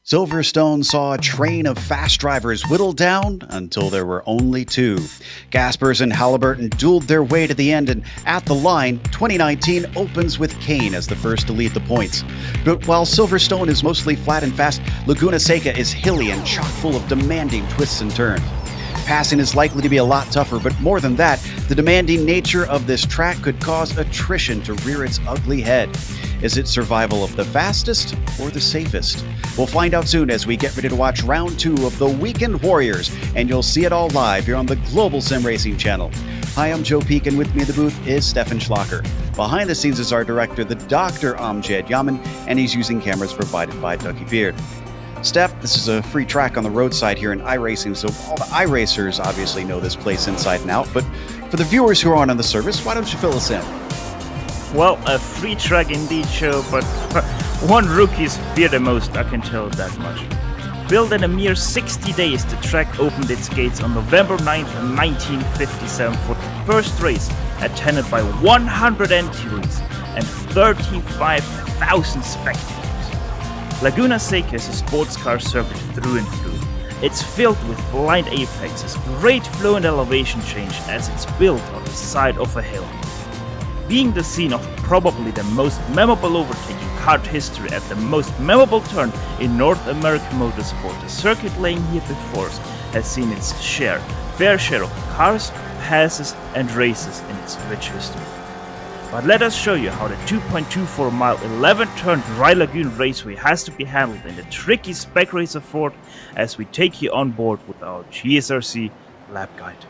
Silverstone saw a train of fast drivers whittled down until there were only two. Gaspers and Halliburton dueled their way to the end, and at the line, 2019 opens with Kane as the first to lead the points. But while Silverstone is mostly flat and fast, Laguna Seca is hilly and chock full of demanding twists and turns. Passing is likely to be a lot tougher, but more than that, the demanding nature of this track could cause attrition to rear its ugly head. Is it survival of the fastest or the safest? We'll find out soon as we get ready to watch round 2 of the Weekend Warriors, and you'll see it all live here on the Global SimRacing channel. Hi, I'm Joe Peak, and with me in the booth is Stefan Schlacher. Behind the scenes is our director, the Dr. Amjad Yaman, and he's using cameras provided by Ducky Beard. Steph, this is a free track on the roadside here in iRacing, so all the iRacers obviously know this place inside and out, but for the viewers who aren't on the service, why don't you fill us in? Well, a free track indeed, Joe, but one rookies fear the most, I can tell that much. Built in a mere 60 days, the track opened its gates on November 9th, 1957 for the first race, attended by 100 entries and 35,000 spectators. Laguna Seca is a sports car circuit through and through. It's filled with blind apexes, great flow and elevation change as it's built on the side of a hill. Being the scene of probably the most memorable overtaking in kart history at the most memorable turn in North American motorsport, the circuit laying here before us has seen its fair share of cars, passes and races in its rich history. But let us show you how the 2.24 mile 11-turn dry lagoon raceway has to be handled in the tricky Spec Racer Ford as we take you on board with our GSRC lap guide.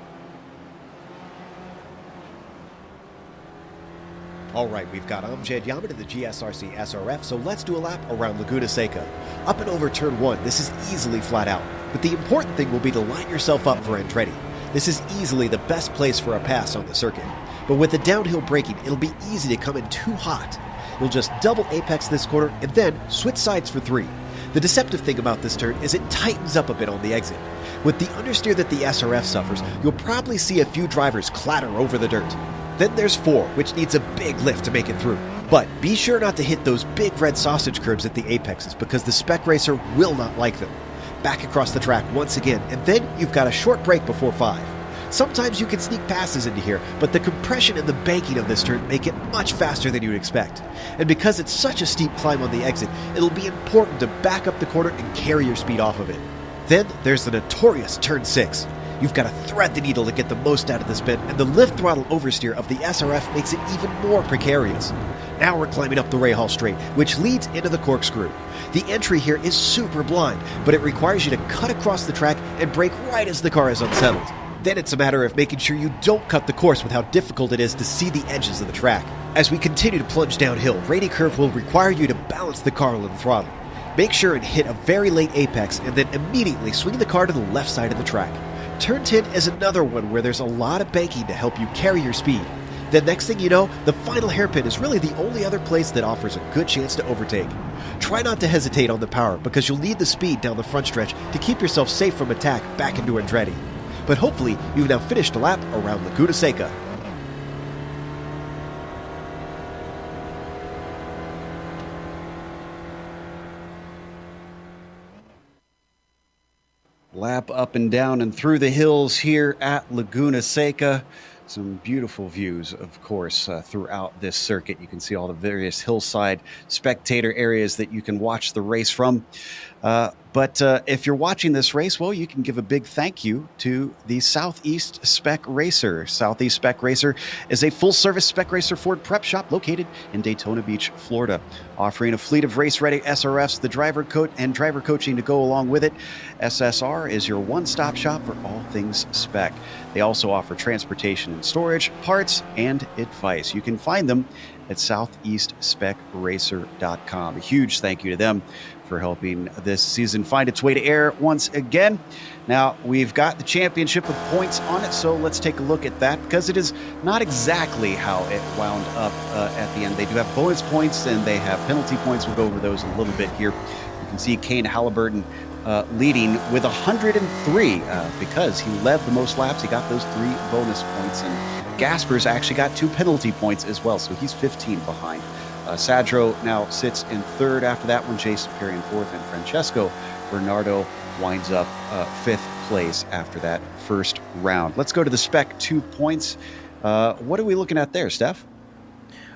Alright, we've got Amjad Yaman in the GSRC SRF, so let's do a lap around Laguna Seca. Up and over turn 1, this is easily flat out, but the important thing will be to line yourself up for Andretti. This is easily the best place for a pass on the circuit. But with the downhill braking, it'll be easy to come in too hot. You'll just double apex this corner and then switch sides for 3. The deceptive thing about this turn is it tightens up a bit on the exit. With the understeer that the SRF suffers, you'll probably see a few drivers clatter over the dirt. Then there's 4, which needs a big lift to make it through. But be sure not to hit those big red sausage curbs at the apexes because the Spec Racer will not like them. Back across the track once again, and then you've got a short break before 5. Sometimes you can sneak passes into here, but the compression and the banking of this turn make it much faster than you'd expect. And because it's such a steep climb on the exit, it'll be important to back up the corner and carry your speed off of it. Then there's the notorious turn 6. You've got to thread the needle to get the most out of this bend, and the lift throttle oversteer of the SRF makes it even more precarious. Now we're climbing up the Rahal Straight, which leads into the corkscrew. The entry here is super blind, but it requires you to cut across the track and brake right as the car is unsettled. Then it's a matter of making sure you don't cut the course with how difficult it is to see the edges of the track. As we continue to plunge downhill, Rainy Curve will require you to balance the car on the throttle. Make sure and hit a very late apex and then immediately swing the car to the left side of the track. Turn 10 is another one where there's a lot of banking to help you carry your speed. The next thing you know, the final hairpin is really the only other place that offers a good chance to overtake. Try not to hesitate on the power because you'll need the speed down the front stretch to keep yourself safe from attack back into Andretti. But hopefully, you've now finished a lap around Laguna Seca. Lap up and down and through the hills here at Laguna Seca. Some beautiful views, of course, throughout this circuit. You can see all the various hillside spectator areas that you can watch the race from. But if you're watching this race, well, you can give a big thank you to the Southeast Spec Racer. Southeast Spec Racer is a full-service Spec Racer Ford prep shop located in Daytona Beach, Florida, offering a fleet of race-ready SRFs, the driver coaching to go along with it. SSR is your one-stop shop for all things spec. They also offer transportation and storage, parts, and advice. You can find them at southeastspecracer.com. A huge thank you to them for helping this season find its way to air once again. Now, we've got the championship of points on it, so let's take a look at that because it is not exactly how it wound up at the end. They do have bonus points and they have penalty points. We'll go over those a little bit here. You can see Kane Halliburton leading with 103 because he led the most laps. He got those 3 bonus points, and Gaspers actually got 2 penalty points as well, so he's 15 behind. Sadro now sits in 3rd after that one, Jason Perry in 4th, and Francesco Bernardo winds up 5th place after that first round. Let's go to the Spec 2 points. What are we looking at there, Steph?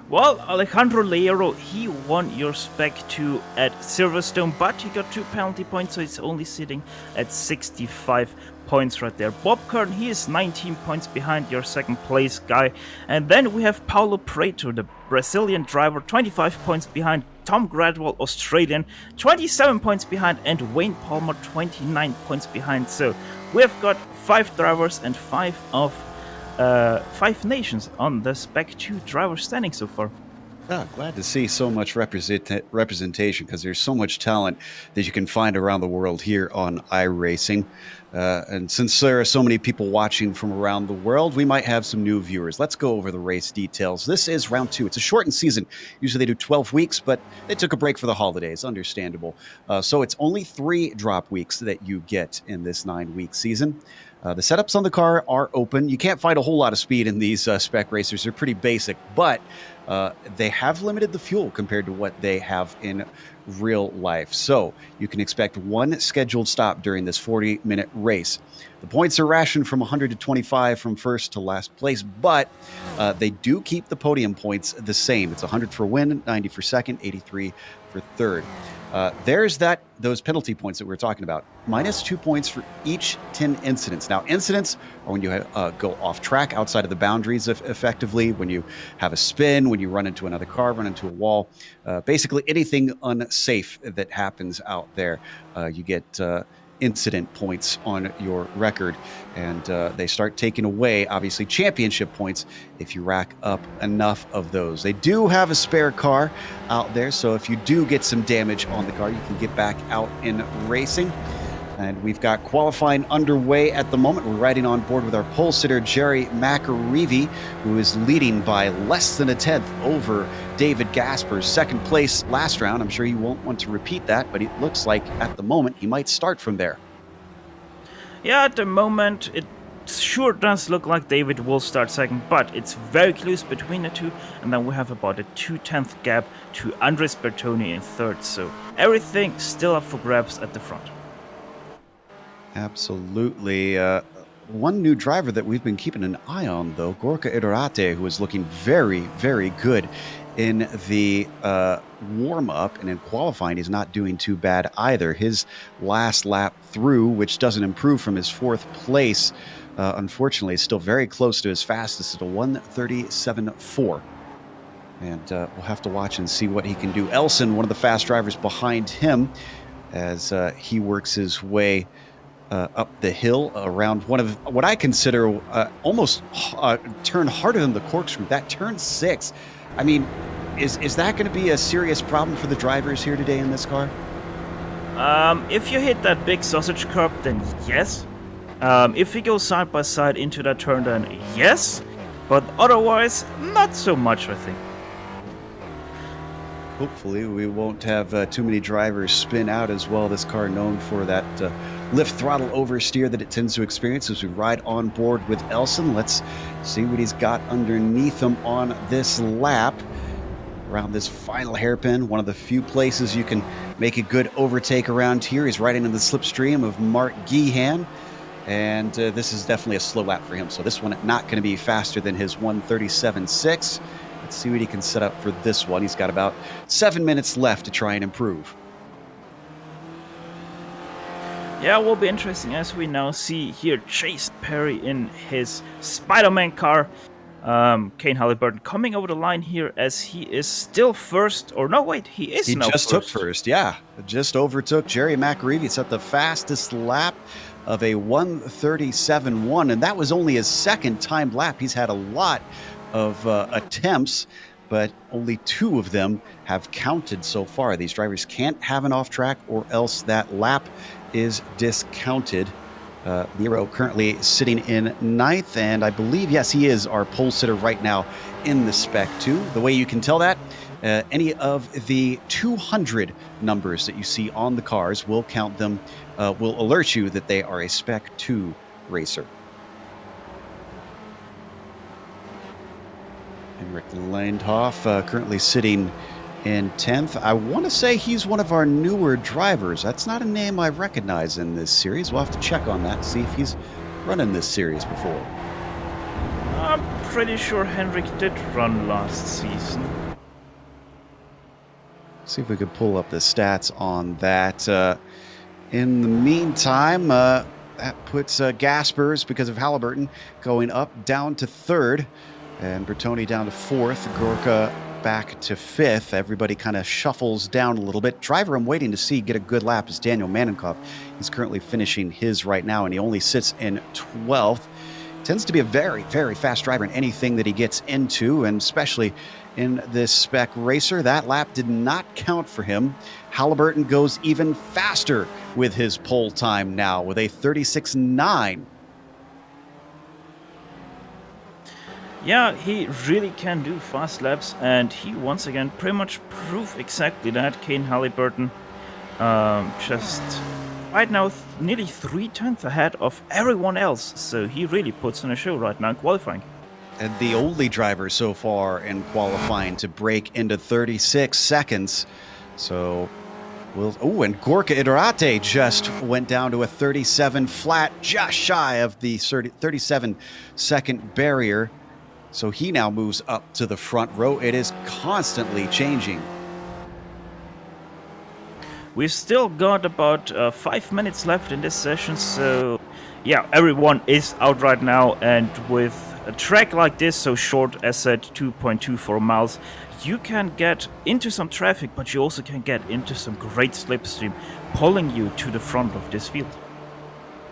Well, Alejandro Leiro, he won your Spec 2 at Silverstone, but he got 2 penalty points, so he's only sitting at 65 points right there. Bob Kern, he is 19 points behind your 2nd place guy. And then we have Paulo Preto, the Brazilian driver, 25 points behind. Tom Gradwell, Australian, 27 points behind. And Wayne Palmer, 29 points behind. So we have got 5 drivers and 5 nations on the Spec 2 driver standing so far. Glad to see so much representation, because there's so much talent that you can find around the world here on iRacing. And since there are so many people watching from around the world, we might have some new viewers. Let's go over the race details. This is round 2. It's a shortened season. Usually they do 12 weeks, but they took a break for the holidays. Understandable. So it's only 3 drop weeks that you get in this 9-week season. The setups on the car are open. You can't find a whole lot of speed in these spec racers. They're pretty basic, but they have limited the fuel compared to what they have in real life. So you can expect 1 scheduled stop during this 40-minute race. The points are rationed from 100 to 25 from 1st to last place, but they do keep the podium points the same. It's 100 for win, 90 for 2nd, 83 for 3rd. There's those penalty points that we were talking about. -2 points for each 10 incidents. Now, incidents are when you go off track outside of the boundaries effectively, when you have a spin, when you run into another car, run into a wall, basically anything unsafe that happens out there. You get incident points on your record, and they start taking away, obviously, championship points if you rack up enough of those. They do have a spare car out there, so if you do get some damage on the car, you can get back out in racing. And we've got qualifying underway at the moment. We're riding on board with our pole sitter, Jerry McAreevy, who is leading by less than a tenth over David Gaspers. 2nd place last round. I'm sure you won't want to repeat that, but it looks like at the moment he might start from there. Yeah, at the moment it sure does look like David will start 2nd, but it's very close between the two. And then we have about a 2/10 gap to Andres Bertoni in 3rd. So everything still up for grabs at the front. Absolutely. One new driver that we've been keeping an eye on, though, Gorka Idorate, who is looking very, very good in the warm-up, and in qualifying he's not doing too bad either. His last lap through, which doesn't improve from his 4th place, unfortunately is still very close to his fastest at a 1:37.4. And we'll have to watch and see what he can do. Elson, one of the fast drivers behind him, as he works his way up the hill around one of what I consider almost a turn harder than the corkscrew. That turn 6. I mean, is that going to be a serious problem for the drivers here today in this car? If you hit that big sausage curb, then yes. If we go side by side into that turn, then yes. But otherwise, not so much, I think. Hopefully we won't have too many drivers spin out as well. This car known for that lift throttle oversteer that it tends to experience as we ride on board with Elson. Let's see what he's got underneath him on this lap. Around this final hairpin, one of the few places you can make a good overtake around here. He's riding in the slipstream of Mark Geehan, and this is definitely a slow lap for him. So this one not going to be faster than his 1:37.6. Let's see what he can set up for this one. He's got about 7 minutes left to try and improve. Yeah, it will be interesting as we now see here Chase Perry in his Spider-Man car. Kane Halliburton coming over the line here as he is still 1st. Or no, wait, he is now 1st. He just took 1st, yeah. Just overtook Jerry McAreevy. It's at the fastest lap of a 1:37.1, and that was only his 2nd timed lap. He's had a lot of attempts, but only 2 of them have counted so far. These drivers can't have an off track or else that lap is discounted. Nero currently sitting in 9th, and I believe, yes, he is our pole sitter right now in the Spec 2. The way you can tell that Any of the 200 numbers that you see on the cars will count them, will alert you that they are a Spec 2 racer. Henrik Lindhoff currently sitting in 10th. I want to say he's one of our newer drivers. That's not a name I recognize in this series. We'll have to check on that, see if he's running this series before. I'm pretty sure Henrik did run last season. See if we could pull up the stats on that. In the meantime, that puts Gaspers, because of Halliburton, going up, down to 3rd, and Bertoni down to 4th, Gorka back to 5th. Everybody kind of shuffles down a little bit. Driver I'm waiting to see get a good lap is Daniel Manenkoff. He's currently finishing his right now, and he only sits in 12th. Tends to be a very, very fast driver in anything that he gets into, and especially in this Spec Racer. That lap did not count for him. Halliburton goes even faster with his pole time now with a 36.9. Yeah, he really can do fast laps, and he once again pretty much proved exactly that. Kane Halliburton just right now nearly 3 tenths ahead of everyone else, so he really puts on a show right now in qualifying. And the only driver so far in qualifying to break into 36 seconds. So and Gorka Idarate just went down to a 37 flat, just shy of the 37 second barrier. So he now moves up to the front row. It is constantly changing. We've still got about 5 minutes left in this session, so yeah, everyone is out right now, and with a track like this, so short as said, 2.24 miles, you can get into some traffic, but you also can get into some great slipstream, pulling you to the front of this field.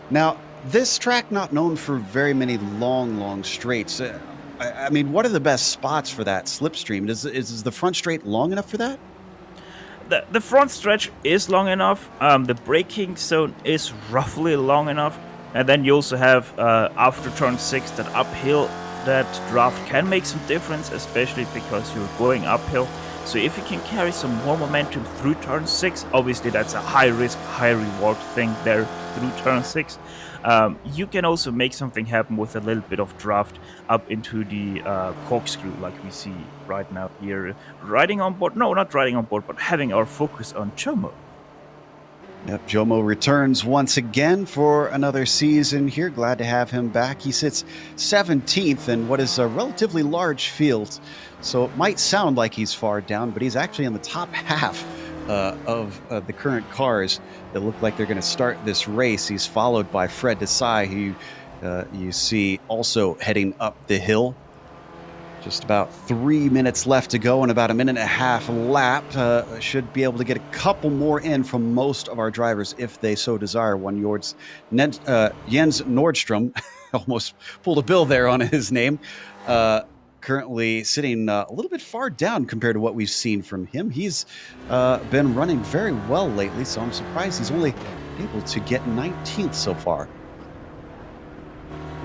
Now, this track not known for very many long straights. I mean, what are the best spots for that slipstream? Is the front straight long enough for that? The front stretch is long enough. The braking zone is roughly long enough. And then you also have, after turn 6, that uphill, that draft can make some difference, especially because you're going uphill. So if you can carry some more momentum through turn 6, obviously that's a high risk, high reward thing there through turn 6. You can also make something happen with a little bit of draft up into the corkscrew, like we see right now here. Riding on board, no, not riding on board, but having our focus on Jomo. Yep, Jomo returns once again for another season here. Glad to have him back. He sits 17th in what is a relatively large field, so it might sound like he's far down, but he's actually in the top half of the current cars that look like they're going to start this race. He's followed by Fred Desai, who you see also heading up the hill. Just about 3 minutes left to go and about a minute and a half lap. Should be able to get a couple more in from most of our drivers if they so desire. Jens Nordstrom, almost pulled a bill there on his name, currently sitting a little bit far down compared to what we've seen from him. He's been running very well lately, so I'm surprised he's only able to get 19th so far.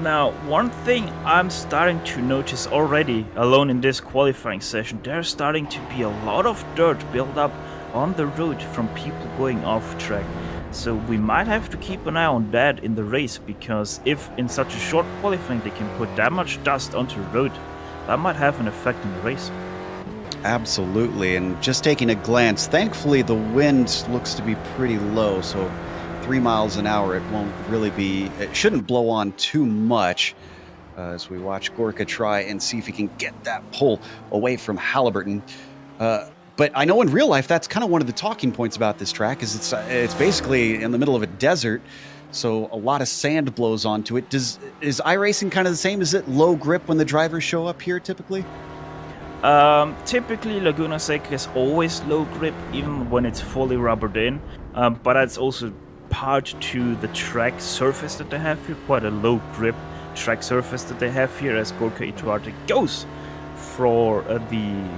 Now, one thing I'm starting to notice already, alone in this qualifying session, there's starting to be a lot of dirt built up on the road from people going off track. So we might have to keep an eye on that in the race, because if in such a short qualifying they can put that much dust onto the road, that might have an effect in the race. Absolutely, and just taking a glance, thankfully the wind looks to be pretty low, so 3 miles an hour, it shouldn't blow on too much as we watch Gorka try and see if he can get that pull away from Halliburton. But I know in real life, that's kind of one of the talking points about this track, is it's basically in the middle of a desert, so a lot of sand blows onto it. Is iRacing kind of the same? Is it low grip when the drivers show up here typically? Typically Laguna Seca is always low grip, even when it's fully rubbered in, but that's also part to the track surface that they have here, quite a low grip track surface that they have here, as Gorka Ituarte goes for the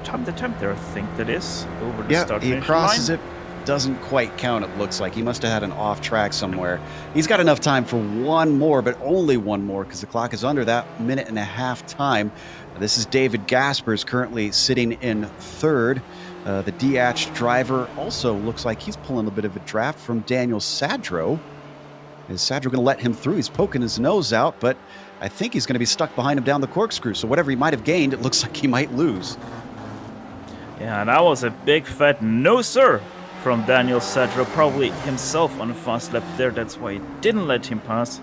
time the temp there, I think that is, over the start he crosses it doesn't quite count, it looks like. He must have had an off track somewhere. He's got enough time for one more, but only one more because the clock is under that minute-and-a-half time. This is David Gaspers currently sitting in third. The DH driver also looks like he's pulling a bit of a draft from Daniel Sadro. Is Sadro going to let him through? He's poking his nose out, but I think he's going to be stuck behind him down the corkscrew. So whatever he might have gained, it looks like he might lose. Yeah, that was a big fat no sir from Daniel Sadro, probably himself on a fast lap there. That's why he didn't let him pass,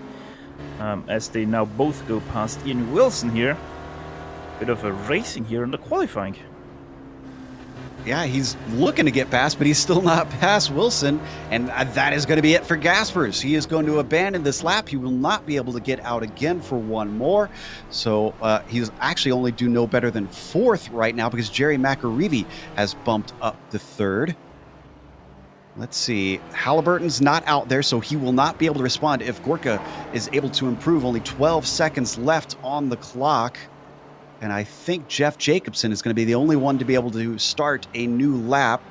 as they now both go past Ian Wilson here. Bit of a racing here in the qualifying. Yeah, he's looking to get past, but he's still not past Wilson, and that is going to be it for Gaspers. He is going to abandon this lap. He will not be able to get out again for one more, so he's actually only do no better than fourth right now because Jerry McAreevy has bumped up to third. Let's see, Halliburton's not out there, so he will not be able to respond if Gorka is able to improve. Only 12 seconds left on the clock. And I think Jeff Jacobson is going to be the only one to be able to start a new lap,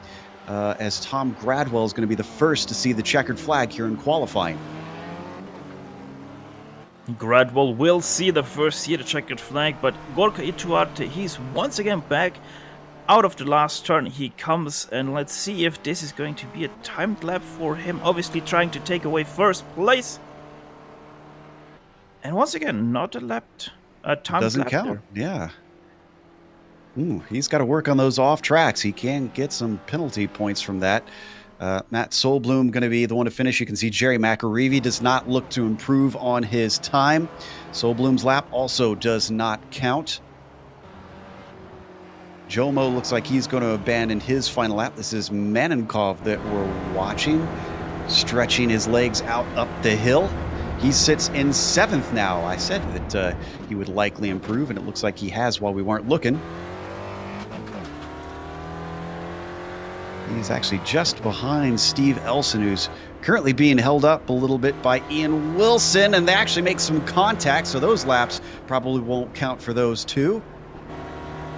as Tom Gradwell is going to be the first to see the checkered flag here in qualifying. Gradwell will see the checkered flag, but Gorka Ituarte, he's once again back out of the last turn. He comes, and let's see if this is going to be a timed lap for him, obviously trying to take away first place. And once again, not a lap. Doesn't count. Yeah. Ooh, he's got to work on those off tracks. He can get some penalty points from that. Matt Solblum going to be the one to finish. You can see Jerry McAreevy does not look to improve on his time. Solblum's lap also does not count. Jomo looks like he's going to abandon his final lap. This is Manenkov that we're watching, stretching his legs out up the hill. He sits in seventh now. I said that he would likely improve, and it looks like he has while we weren't looking. He's actually just behind Steve Elson, who's currently being held up a little bit by Ian Wilson, and they actually make some contact, so those laps probably won't count for those two.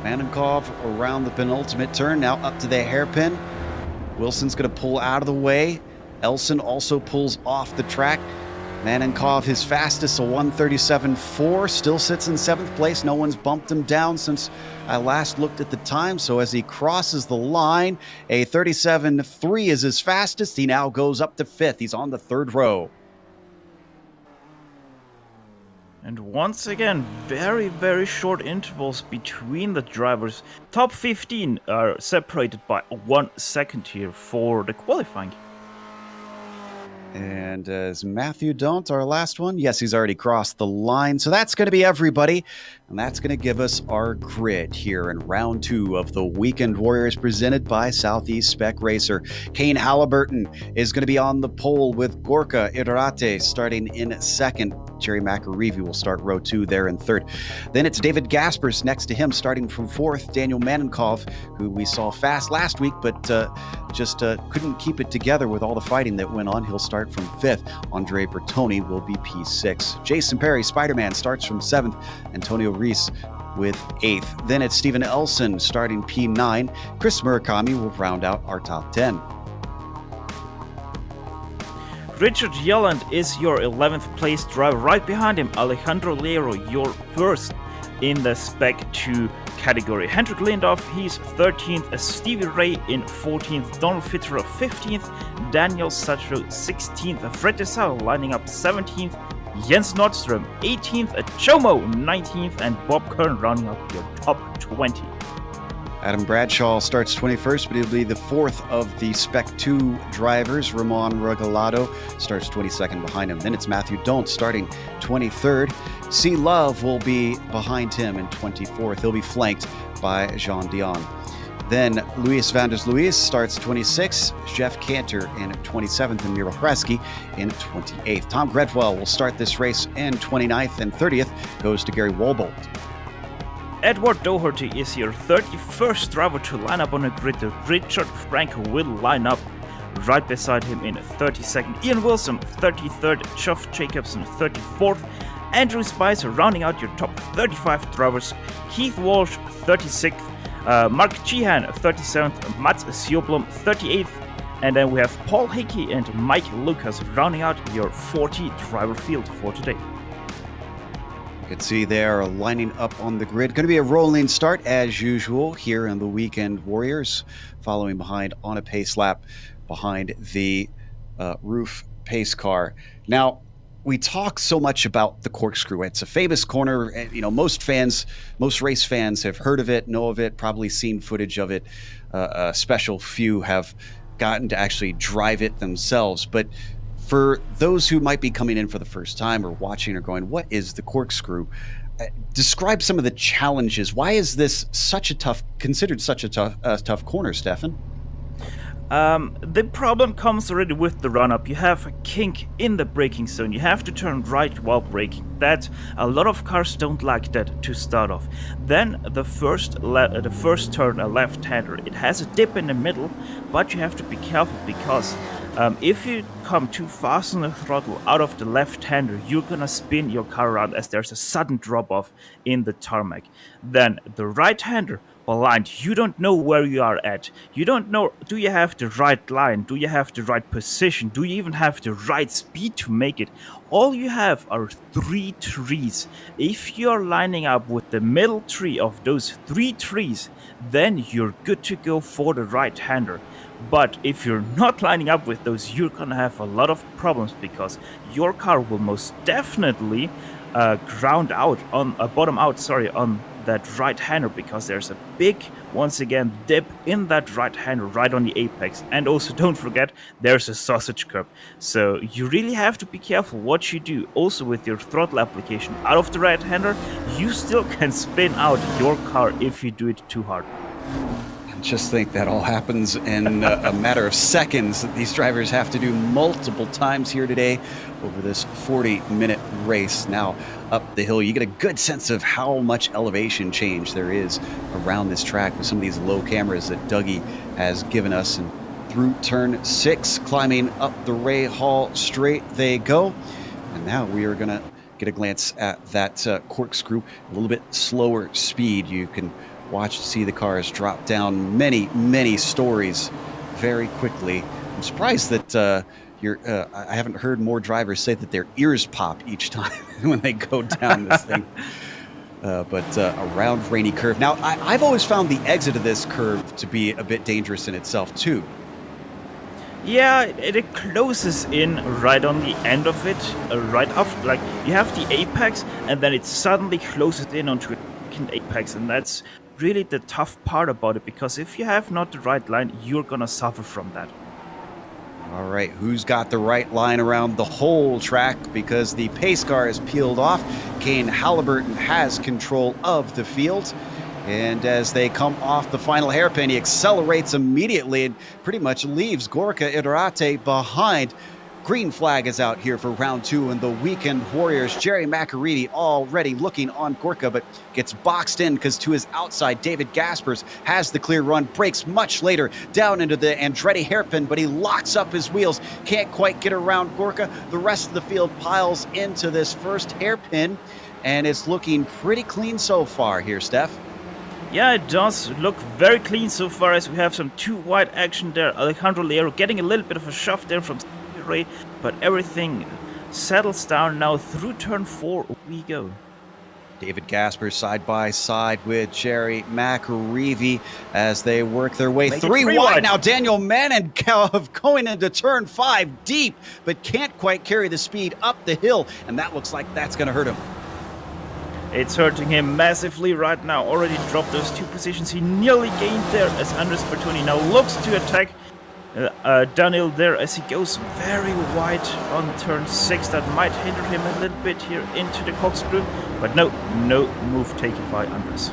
Manenkov around the penultimate turn, now up to the hairpin. Wilson's going to pull out of the way. Elson also pulls off the track. Manenkov, his fastest, a 1:37.4, still sits in seventh place. No one's bumped him down since I last looked at the time. So as he crosses the line, a 37.3 is his fastest. He now goes up to fifth. He's on the third row. And once again, very, very short intervals between the drivers. Top 15 are separated by 1 second here for the qualifying. And is Matthew Daunt our last one? Yes, he's already crossed the line. So that's going to be everybody. And that's going to give us our grid here in round 2 of the Weekend Warriors presented by Southeast Spec Racer. Kane Halliburton is going to be on the pole with Gorka Ituarte starting in second. Jerry McAreevy will start row 2 there in third. Then it's David Gaspers next to him starting from fourth. Daniel Manenkov, who we saw fast last week, but just couldn't keep it together with all the fighting that went on. He'll start from fifth. Andre Bertoni will be P6. Jason Perry, Spider-Man, starts from seventh. Antonio Reese with 8th. Then it's Stephen Elson starting P9. Chris Murakami will round out our top 10. Richard Yelland is your 11th place driver. Right behind him, Alejandro Lero, your first in the Spec 2 category. Hendrik Lindhoff, he's 13th. Stevie Ray in 14th. Donald Fitterer 15th. Daniel Satro 16th. Fred Desau lining up 17th. Jens Nordström 18th. Chomo 19th. And Bob Kern rounding up your top 20. Adam Bradshaw starts 21st, but he'll be the fourth of the Spec 2 drivers. Ramon Regalado starts 22nd behind him. Then it's Matthew Daunt starting 23rd. C. Love will be behind him in 24th. He'll be flanked by Jean Dion. Then Luis Vanders Luis starts 26th. Jeff Cantor in 27th, and Miro Hresky in 28th. Tom Gredwell will start this race in 29th, and 30th goes to Gary Wolbolt. Edward Doherty is your 31st driver to line up on a grid. Richard Frank will line up right beside him in 32nd. Ian Wilson, 33rd. Geoff Jacobson, 34th. Andrew Spicer rounding out your top 35 drivers. Keith Walsh, 36th. Mark Sheehan, 37th. Mats Sjöblom, 38th. And then we have Paul Hickey and Mike Lucas rounding out your 40 driver field for today. You can see they are lining up on the grid. Going to be a rolling start as usual here in the Weekend Warriors, following behind on a pace lap behind the roof pace car. Now, we talk so much about the corkscrew. It's a famous corner. You know, most race fans have heard of it, know of it, probably seen footage of it. A special few have gotten to actually drive it themselves. But for those who might be coming in for the first time or watching or going, what is the corkscrew? Describe some of the challenges. Why is this considered such a tough corner, Stefan? The problem comes already with the run-up. You have a kink in the braking zone. You have to turn right while braking. That a lot of cars don't like that to start off. Then the first turn, a left-hander. It has a dip in the middle, but you have to be careful because if you come too fast on the throttle out of the left-hander, you're gonna spin your car around as there's a sudden drop-off in the tarmac. Then the right-hander, blind, you don't know where you are at. You don't know, do you have the right line? Do you have the right position? Do you even have the right speed to make it? All you have are 3 trees. If you're lining up with the middle tree of those 3 trees, then you're good to go for the right-hander. But if you're not lining up with those, you're gonna have a lot of problems because your car will most definitely bottom out on that right-hander, because there's a big, once again, dip in that right-hander right on the apex. And also don't forget, there's a sausage curb. So you really have to be careful what you do. Also with your throttle application out of the right-hander, you still can spin out your car if you do it too hard. Just think that all happens in a matter of seconds that these drivers have to do multiple times here today over this 40-minute race. Now up the hill, you get a good sense of how much elevation change there is around this track with some of these low cameras that Dougie has given us. And through turn 6, climbing up the Ray Hall straight they go. And now we are going to get a glance at that corkscrew, a little bit slower speed. You can watch to see the cars drop down many stories very quickly. I'm surprised that I haven't heard more drivers say that their ears pop each time when they go down this thing. But around Rainy Curve. Now, I've always found the exit of this curve to be a bit dangerous in itself, too. Yeah, it closes in right on the end of it, right after, like, you have the apex, and then it suddenly closes in onto a second apex, and that's really the tough part about it, because if you have not the right line, you're gonna suffer from that. All right, who's got the right line around the whole track? Because the pace car is peeled off. Kane Halliburton has control of the field. And as they come off the final hairpin, he accelerates immediately and pretty much leaves Gorka Idarate behind. Green flag is out here for round 2, and the Weekend Warriors, Jerry McAreedy, already looking on Gorka, but gets boxed in because to his outside, David Gaspers has the clear run, breaks much later down into the Andretti hairpin, but he locks up his wheels, can't quite get around Gorka. The rest of the field piles into this first hairpin, and it's looking pretty clean so far here, Steph. Yeah, it does look very clean so far, as we have some too wide action there. Alejandro Leero getting a little bit of a shove there from Ray, but everything settles down now. Through turn 4 we go. David Gasper side by side with Jerry McAreevy as they work their way three wide. Now Daniel Manenkov going into turn 5 deep, but can't quite carry the speed up the hill, and that looks like that's going to hurt him. It's hurting him massively right now. Already dropped those 2 positions he nearly gained there, as Andres Bertoni now looks to attack Daniel there as he goes very wide on turn 6. That might hinder him a little bit here into the corkscrew, but no move taken by Andres.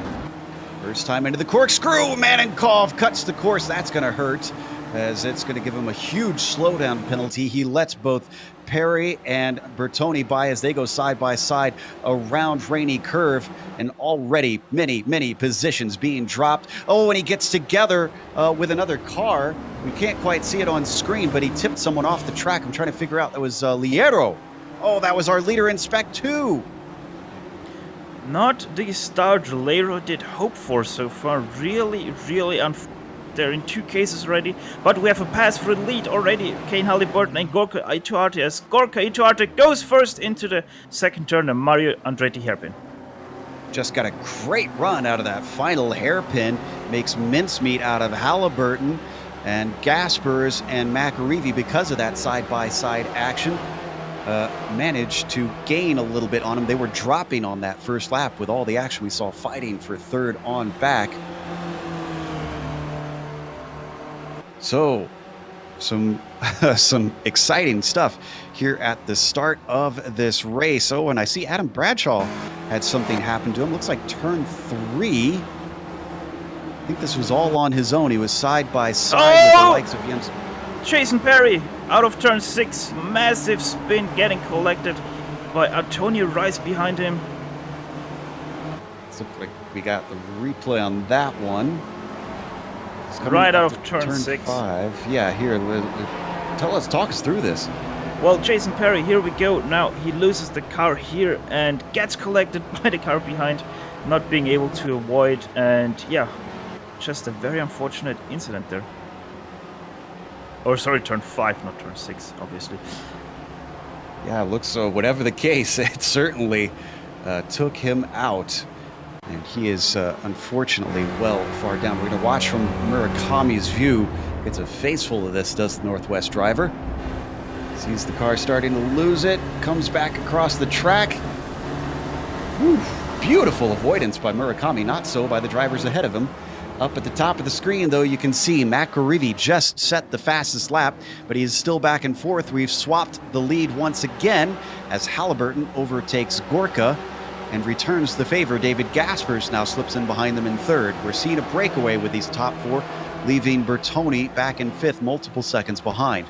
First time into the corkscrew, Manenkov cuts the course. That's going to hurt, as it's going to give him a huge slowdown penalty. He lets both Perry and Bertoni by as they go side by side around Rainy Curve, and already many positions being dropped. Oh, and he gets together with another car. We can't quite see it on screen, but he tipped someone off the track. I'm trying to figure out. That was Liero. Oh, that was our leader in Spec 2. Not the start Liero did hope for so far. Really unfortunate there in 2 cases already. But we have a pass for the lead already. Kane Halliburton and Gorka Ituarte, as Gorka Ituarte goes first into the second turn and Mario Andretti hairpin. Just got a great run out of that final hairpin. Makes mincemeat out of Halliburton and Gaspers and McAreevy because of that side-by-side action. Managed to gain a little bit on them. They were dropping on that first lap with all the action we saw fighting for third on back. So, some exciting stuff here at the start of this race. Oh, and I see Adam Bradshaw had something happen to him. Looks like turn 3. I think this was all on his own. He was side by side with the likes of Jens. Jason Perry out of turn 6, massive spin getting collected by Antonio Rice behind him. Looks like we got the replay on that one. Right out of turn 6. 5. Yeah, here, talk us through this. Well, Jason Perry, here we go. Now he loses the car here and gets collected by the car behind, not being able to avoid, and yeah, just a very unfortunate incident there. Or sorry, turn 5, not turn 6, obviously. Yeah, it looks so. Whatever the case, it certainly took him out. And he is, unfortunately, well far down. We're going to watch from Murakami's view. Gets a face full of this, does the Northwest driver. Sees the car starting to lose it. Comes back across the track. Whew, beautiful avoidance by Murakami. Not so by the drivers ahead of him. Up at the top of the screen, though, you can see McAreevy just set the fastest lap, but he is still back and forth. We've swapped the lead once again as Halliburton overtakes Gorka and returns the favor. David Gaspers now slips in behind them in third. We're seeing a breakaway with these top 4, leaving Bertoni back in 5th, multiple seconds behind.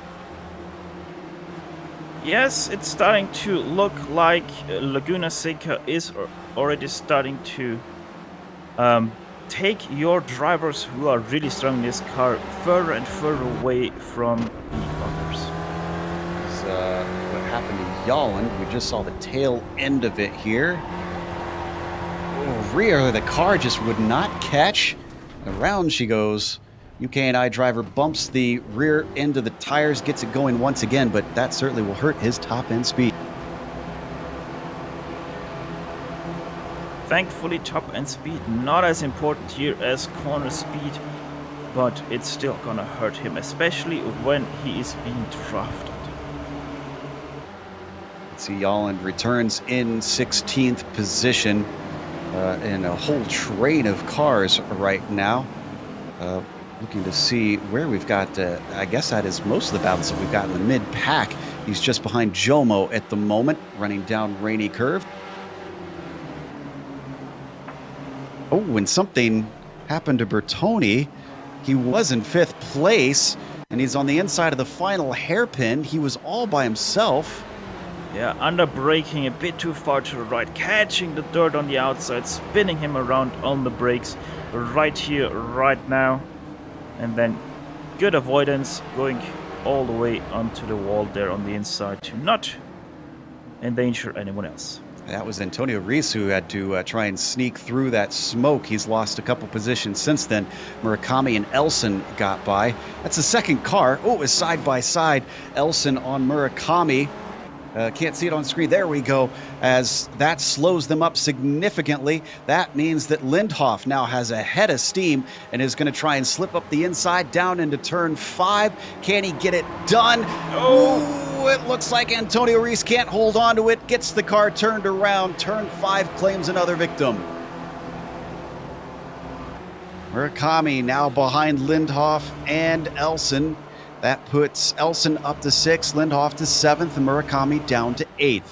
Yes, it's starting to look like Laguna Seca is already starting to take your drivers who are really strong in this car further and further away from the others. It's what happened to Yalland. We just saw the tail end of it here. Oh, rear, the car just would not catch. Around she goes. UKI driver bumps the rear end of the tires, gets it going once again, but that certainly will hurt his top end speed. Thankfully, top end speed not as important here as corner speed, but it's still gonna hurt him, especially when he is being drafted. Let's see, Yalland returns in 16th position in a whole train of cars right now. Looking to see where we've got, I guess that is most of the battles that we've got in the mid-pack. He's just behind Jomo at the moment, running down Rainy Curve. Oh, when something happened to Bertoni, he was in 5th place, and he's on the inside of the final hairpin. He was all by himself. Yeah, under braking a bit too far to the right, catching the dirt on the outside, spinning him around on the brakes right here, right now. And then good avoidance, going all the way onto the wall there on the inside to not endanger anyone else. That was Antonio Reis who had to try and sneak through that smoke. He's lost a couple positions since then. Murakami and Elson got by. That's the second car. Oh, it was side by side. Elson on Murakami. Can't see it on screen. There we go. As that slows them up significantly, that means that Lindhoff now has a head of steam and is going to try and slip up the inside down into turn 5. Can he get it done? Oh, it looks like Antonio Reis can't hold on to it. Gets the car turned around. Turn 5 claims another victim. Murakami now behind Lindhoff and Elson. That puts Elson up to 6th, Lindhoff to 7th, and Murakami down to 8th.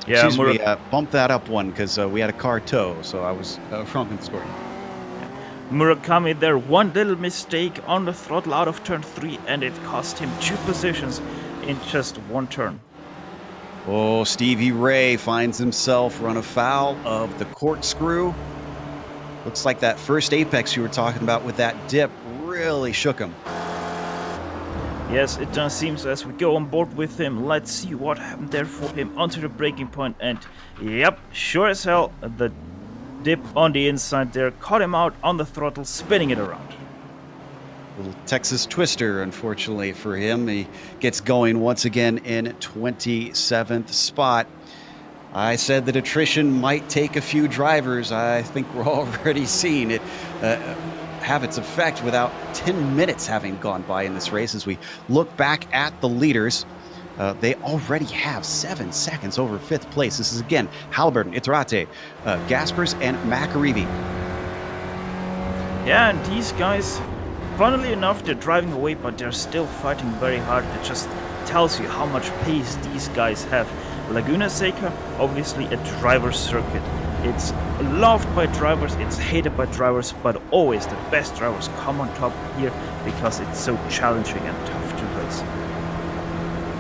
Yeah, Excuse me, bump that up one because we had a car tow, so I was wrong in the scoring. Murakami there, one little mistake on the throttle out of turn 3, and it cost him 2 positions in just 1 turn. Oh, Stevie Ray finds himself run afoul of the corkscrew. Looks like that first apex you were talking about with that dip really shook him. Yes, it does seem so as we go on board with him. Let's see what happened there for him onto the braking point. And yep, sure as hell, the dip on the inside there caught him out on the throttle, spinning it around. Little Texas twister, unfortunately for him. He gets going once again in 27th spot. I said that attrition might take a few drivers. I think we're already seeing it have its effect without 10 minutes having gone by in this race. As we look back at the leaders, they already have 7 seconds over 5th place. This is again Halliburton, Iturrate, Gaspers, and McAreevy. Yeah, and these guys, funnily enough, they're driving away, but they're still fighting very hard. It just tells you how much pace these guys have. Laguna Seca, obviously a driver's circuit. It's loved by drivers, it's hated by drivers, but always the best drivers come on top here because it's so challenging and tough to race.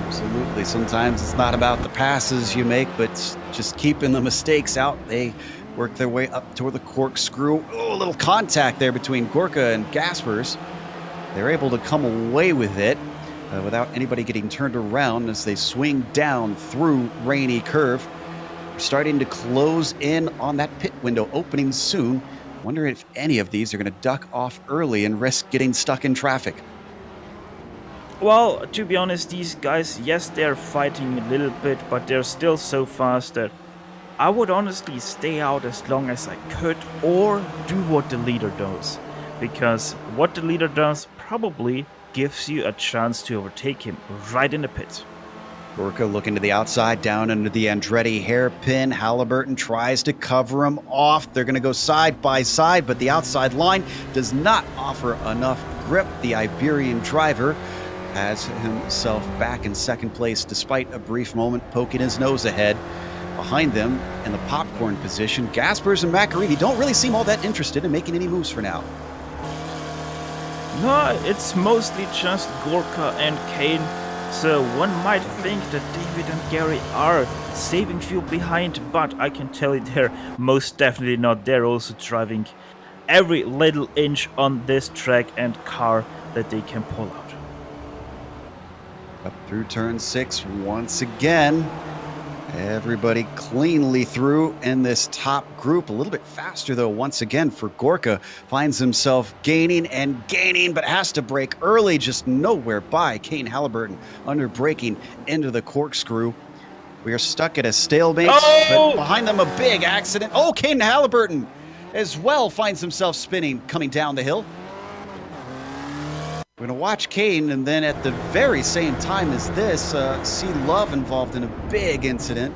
Absolutely. Sometimes it's not about the passes you make, but just keeping the mistakes out. They work their way up toward the corkscrew. Oh, a little contact there between Gorka and Gaspers. They're able to come away with it without anybody getting turned around as they swing down through Rainy Curve. We're starting to close in on that pit window opening soon. Wonder if any of these are going to duck off early and risk getting stuck in traffic. Well, to be honest, these guys, yes, they're fighting a little bit, but they're still so fast that I would honestly stay out as long as I could or do what the leader does. Because what the leader does probably gives you a chance to overtake him right in the pits. Gorka looking to the outside, down under the Andretti hairpin. Halliburton tries to cover him off. They're going to go side by side, but the outside line does not offer enough grip. The Iberian driver has himself back in second place despite a brief moment poking his nose ahead. Behind them in the popcorn position, Gaspers and McAreevy don't really seem all that interested in making any moves for now. No, it's mostly just Gorka and Kane. So one might think that David and Gary are saving fuel behind, but I can tell you they're most definitely not. They're also driving every little inch on this track and car that they can pull out. Up through turn 6 once again. Everybody cleanly through in this top group. A little bit faster, though, once again for Gorka. Finds himself gaining and gaining, but has to brake early, just nowhere by. Kane Halliburton under braking into the corkscrew. We are stuck at a stalemate, but behind them a big accident. Oh, Kane Halliburton as well finds himself spinning, coming down the hill. We're going to watch Kane, and then at the very same time as this, see Love involved in a big incident.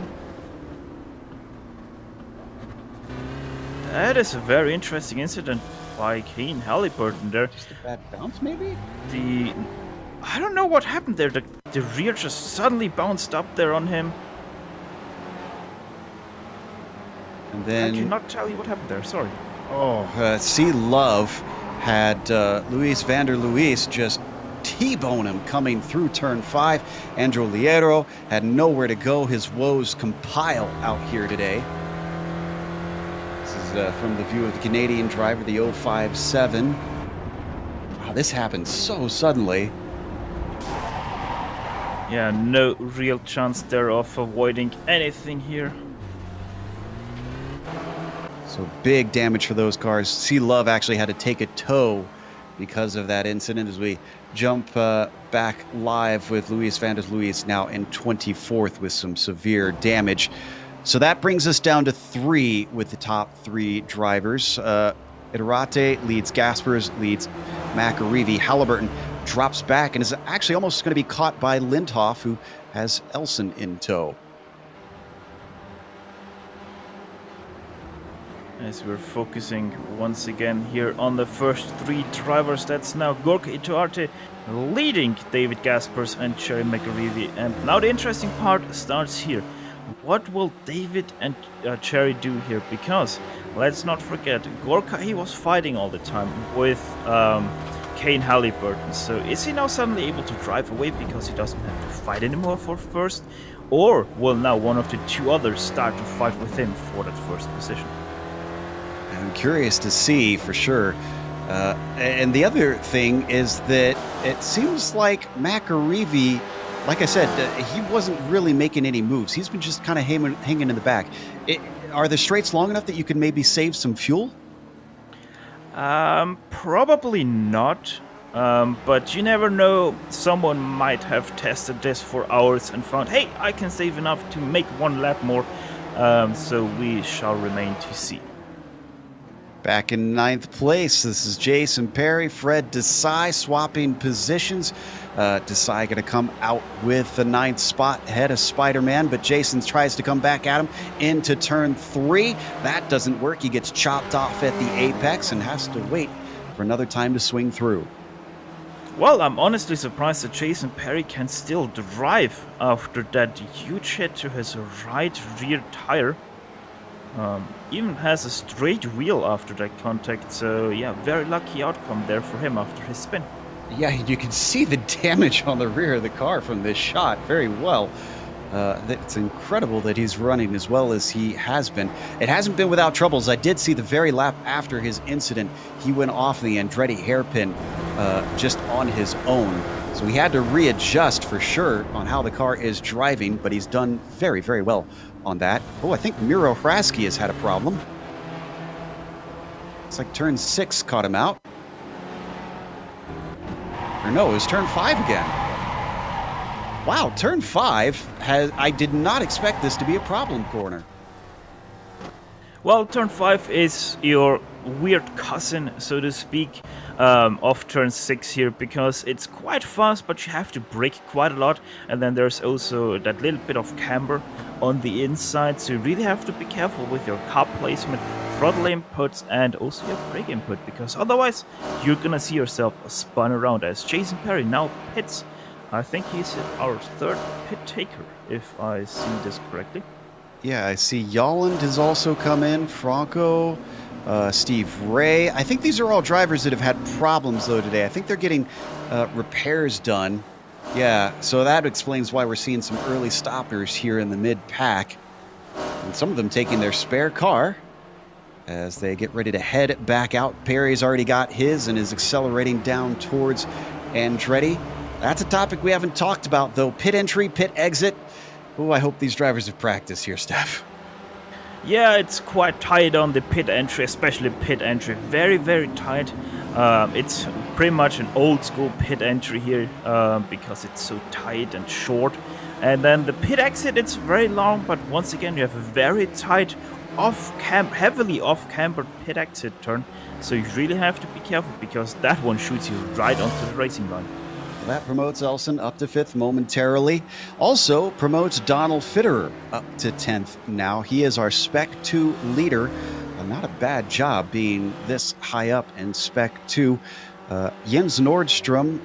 That is a very interesting incident by Kane Halliburton there. Just a bad bounce, maybe? I don't know what happened there. The rear just suddenly bounced up there on him. And then... I cannot tell you what happened there, sorry. Oh, see Love had Luis Vander Luis just T-bone him coming through turn 5. Andrew Liero had nowhere to go. His woes compile out here today. This is from the view of the Canadian driver, the 057. Wow, this happened so suddenly. Yeah, no real chance there of avoiding anything here. So big damage for those cars. C Love actually had to take a tow because of that incident as we jump back live with Luis Vander Luis now in 24th with some severe damage. So that brings us down to 3 with the top 3 drivers. Iturrate leads Gaspers, leads McAreevy. Halliburton drops back and is actually almost going to be caught by Lindhoff, who has Elson in tow. As we're focusing once again here on the first 3 drivers, that's now Gorka Iturrate leading David Gaspers and Cherry McAreevy. And now the interesting part starts here. What will David and Cherry do here? Because let's not forget, Gorka, he was fighting all the time with Kane Halliburton. So is he now suddenly able to drive away because he doesn't have to fight anymore for first? Or will now one of the 2 others start to fight with him for that first position? I'm curious to see for sure. And the other thing is that it seems like McAreevy, like I said, he wasn't really making any moves. He's been just kind of hanging in the back. Are the straights long enough that you could maybe save some fuel? Probably not. But you never know, someone might have tested this for hours and found, hey, I can save enough to make one lap more. So we shall remain to see. Back in 9th place, this is Jason Perry, Fred Desai swapping positions. Desai going to come out with the 9th spot ahead of Spider-Man, but Jason tries to come back at him into turn 3. That doesn't work. He gets chopped off at the apex and has to wait for another time to swing through. Well, I'm honestly surprised that Jason Perry can still drive after that huge hit to his right rear tire. Even has a straight wheel after that contact, so yeah, very lucky outcome there for him after his spin. Yeah, you can see the damage on the rear of the car from this shot very well. It's incredible that he's running as well as he has been. It hasn't been without troubles. I did see the very lap after his incident, he went off the Andretti hairpin just on his own. So he had to readjust for sure on how the car is driving, but he's done very, very well on that. Oh, I think Miro Hrasky has had a problem. It's like turn 6 caught him out. Or no, it was turn 5 again. Wow, turn 5 I did not expect this to be a problem corner. Well, turn 5 is your weird cousin, so to speak, of turn 6 here, because it's quite fast, but you have to brake quite a lot, and then there's also that little bit of camber on the inside, so you really have to be careful with your car placement, throttle inputs, and also your brake input, because otherwise you're gonna see yourself spun around as Jason Perry now pits. I think he's our 3rd pit taker, if I see this correctly. Yeah, I see Yolland has also come in, Franco, Steve Ray. I think these are all drivers that have had problems, though, today. I think they're getting repairs done. Yeah, so that explains why we're seeing some early stoppers here in the mid-pack. And some of them taking their spare car as they get ready to head back out. Perry's already got his and is accelerating down towards Andretti. That's a topic we haven't talked about, though. Pit entry, pit exit. Oh, I hope these drivers have practiced here, Steph. Yeah, it's quite tight on the pit entry, especially pit entry. Very, very tight. It's pretty much an old school pit entry here because it's so tight and short. And then the pit exit, it's very long, but once again, you have a very tight, heavily off-cambered pit exit turn. So you really have to be careful because that one shoots you right onto the racing line. That promotes Elson up to 5th momentarily. Also promotes Donald Fitterer up to 10th now. He is our Spec 2 leader. Not a bad job being this high up in Spec 2. Jens Nordstrom,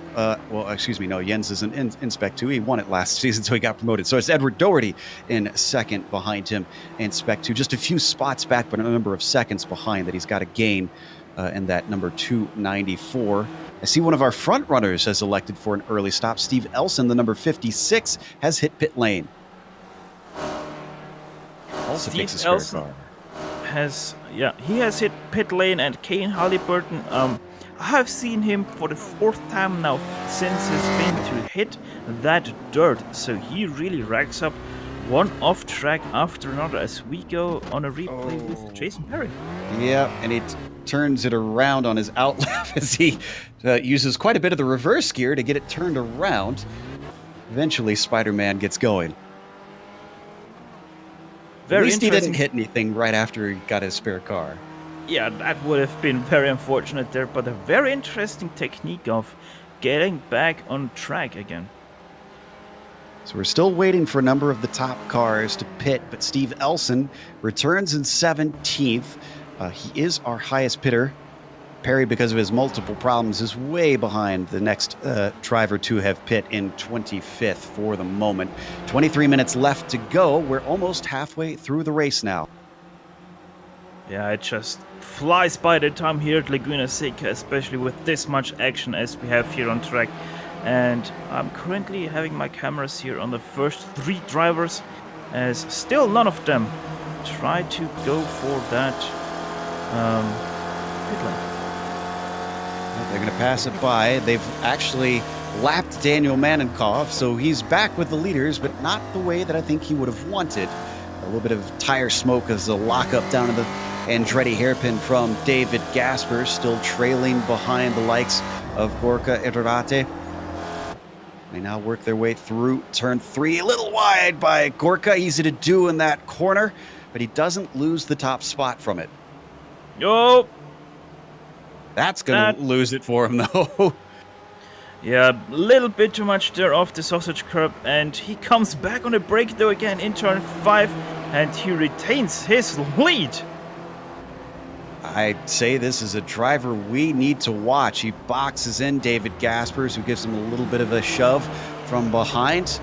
Jens isn't in Spec 2. He won it last season, so he got promoted. So it's Edward Doherty in 2nd behind him in Spec 2. Just a few spots back, but a number of seconds behind that he's got to gain in that number 294. I see one of our front runners has elected for an early stop. Steve Elson, the number 56, has hit pit lane. Also takes a spare car. He has hit pit lane, and Kane Halliburton, I have seen him for the 4th time now since he's been to hit that dirt, so he really racks up one off track after another as we go on a replay with Jason Perry. Yeah, and he turns it around on his outlap as he uses quite a bit of the reverse gear to get it turned around. Eventually, Spider-Man gets going. At least he didn't hit anything right after he got his spare car. Yeah, that would have been very unfortunate there, but a very interesting technique of getting back on track again. So we're still waiting for a number of the top cars to pit, but Steve Elson returns in 17th. He is our highest pitter. Perry, because of his multiple problems, is way behind the next driver to have pit in 25th for the moment. 23 minutes left to go. We're almost halfway through the race now. Yeah, it just flies by the time here at Laguna Seca, especially with this much action as we have here on track. And I'm currently having my cameras here on the first 3 drivers, as still none of them try to go for that pit lane. They're going to pass it by. They've actually lapped Daniel Manenkov, so he's back with the leaders, but not the way that I think he would have wanted. A little bit of tire smoke as a lockup down to the Andretti hairpin from David Gasper, still trailing behind the likes of Gorka Iturrate. They now work their way through turn 3. A little wide by Gorka. Easy to do in that corner, but he doesn't lose the top spot from it. Oh! That's going to lose it for him, though. Yeah, a little bit too much there off the sausage curb, and he comes back on a break though again in turn 5, and he retains his lead. I'd say this is a driver we need to watch. He boxes in David Gaspers, who gives him a little bit of a shove from behind.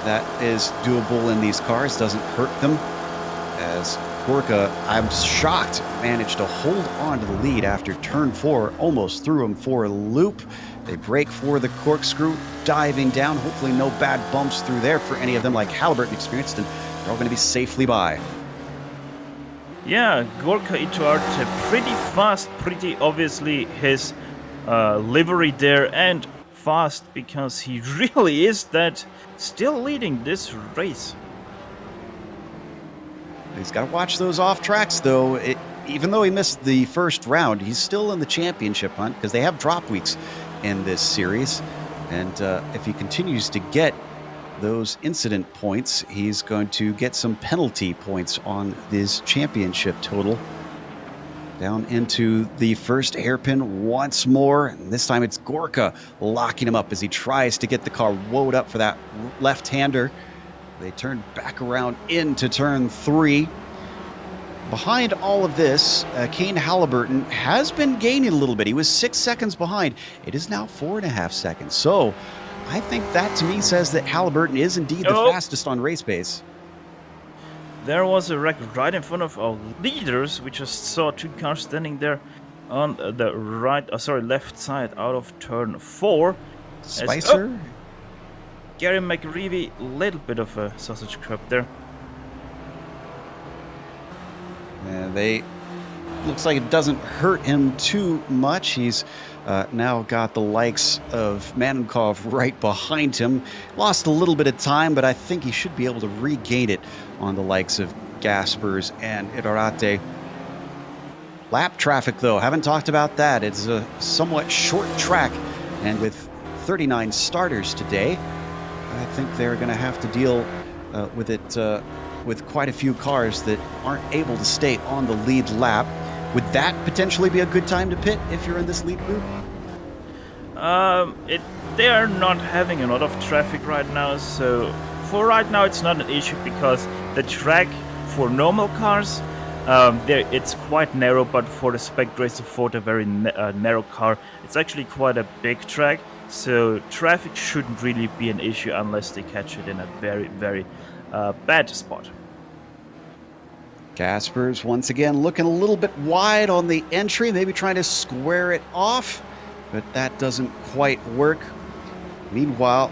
That is doable in these cars, doesn't hurt them. As Gorka, I'm shocked, managed to hold on to the lead after turn 4, almost threw him for a loop. They break for the corkscrew, diving down. Hopefully no bad bumps through there for any of them like Halliburton experienced, and they're all going to be safely by. Yeah, Gorka Iturrate pretty fast, pretty obviously his livery there, and fast because he really is that still leading this race. He's got to watch those off tracks though. Even though he missed the first round, he's still in the championship hunt because they have drop weeks in this series, and if he continues to get those incident points, he's going to get some penalty points on this championship total. Down into the first hairpin once more, and this time it's Gorka locking him up as he tries to get the car woed up for that left-hander. They turn back around into turn 3. Behind all of this, Kane Halliburton has been gaining a little bit. He was 6 seconds behind. It is now 4.5 seconds. So I think that to me says that Halliburton is indeed the fastest on race pace. There was a wreck right in front of our leaders. We just saw 2 cars standing there on the left side out of turn 4. Spicer? Gary McReevy, a little bit of a sausage curb there. Looks like it doesn't hurt him too much. He's now got the likes of Manenkov right behind him. Lost a little bit of time, but I think he should be able to regain it on the likes of Gaspers and Iturrate. Lap traffic, though, haven't talked about that. It's a somewhat short track, and with 39 starters today, I think they're going to have to deal with it with quite a few cars that aren't able to stay on the lead lap. Would that potentially be a good time to pit if you're in this lead group? They are not having a lot of traffic right now, so for right now it's not an issue because the track for normal cars, it's quite narrow, but for the Spec Racer Ford, a very narrow car, it's actually quite a big track, so traffic shouldn't really be an issue unless they catch it in a very, very bad spot. Gaspers once again looking a little bit wide on the entry, maybe trying to square it off, but that doesn't quite work. Meanwhile,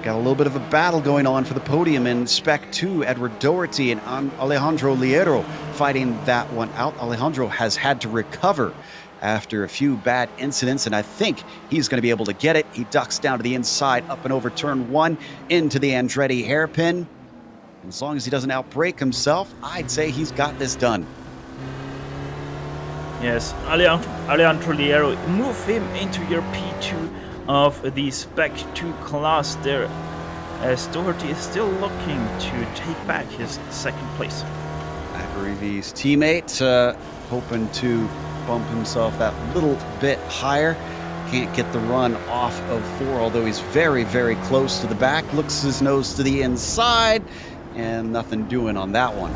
got a little bit of a battle going on for the podium in Spec 2. Edward Doherty and Alejandro Liero fighting that one out. Alejandro has had to recover after a few bad incidents, and I think he's going to be able to get it. He ducks down to the inside, up and over turn 1, into the Andretti hairpin. As long as he doesn't outbrake himself, I'd say he's got this done. Yes, Alejandro Liero, move him into your P2 of the Spec 2 class there, as Doherty is still looking to take back his second place. McReevy's teammate hoping to bump himself that little bit higher. Can't get the run off of 4, although he's very, very close to the back. Looks his nose to the inside, and nothing doing on that one.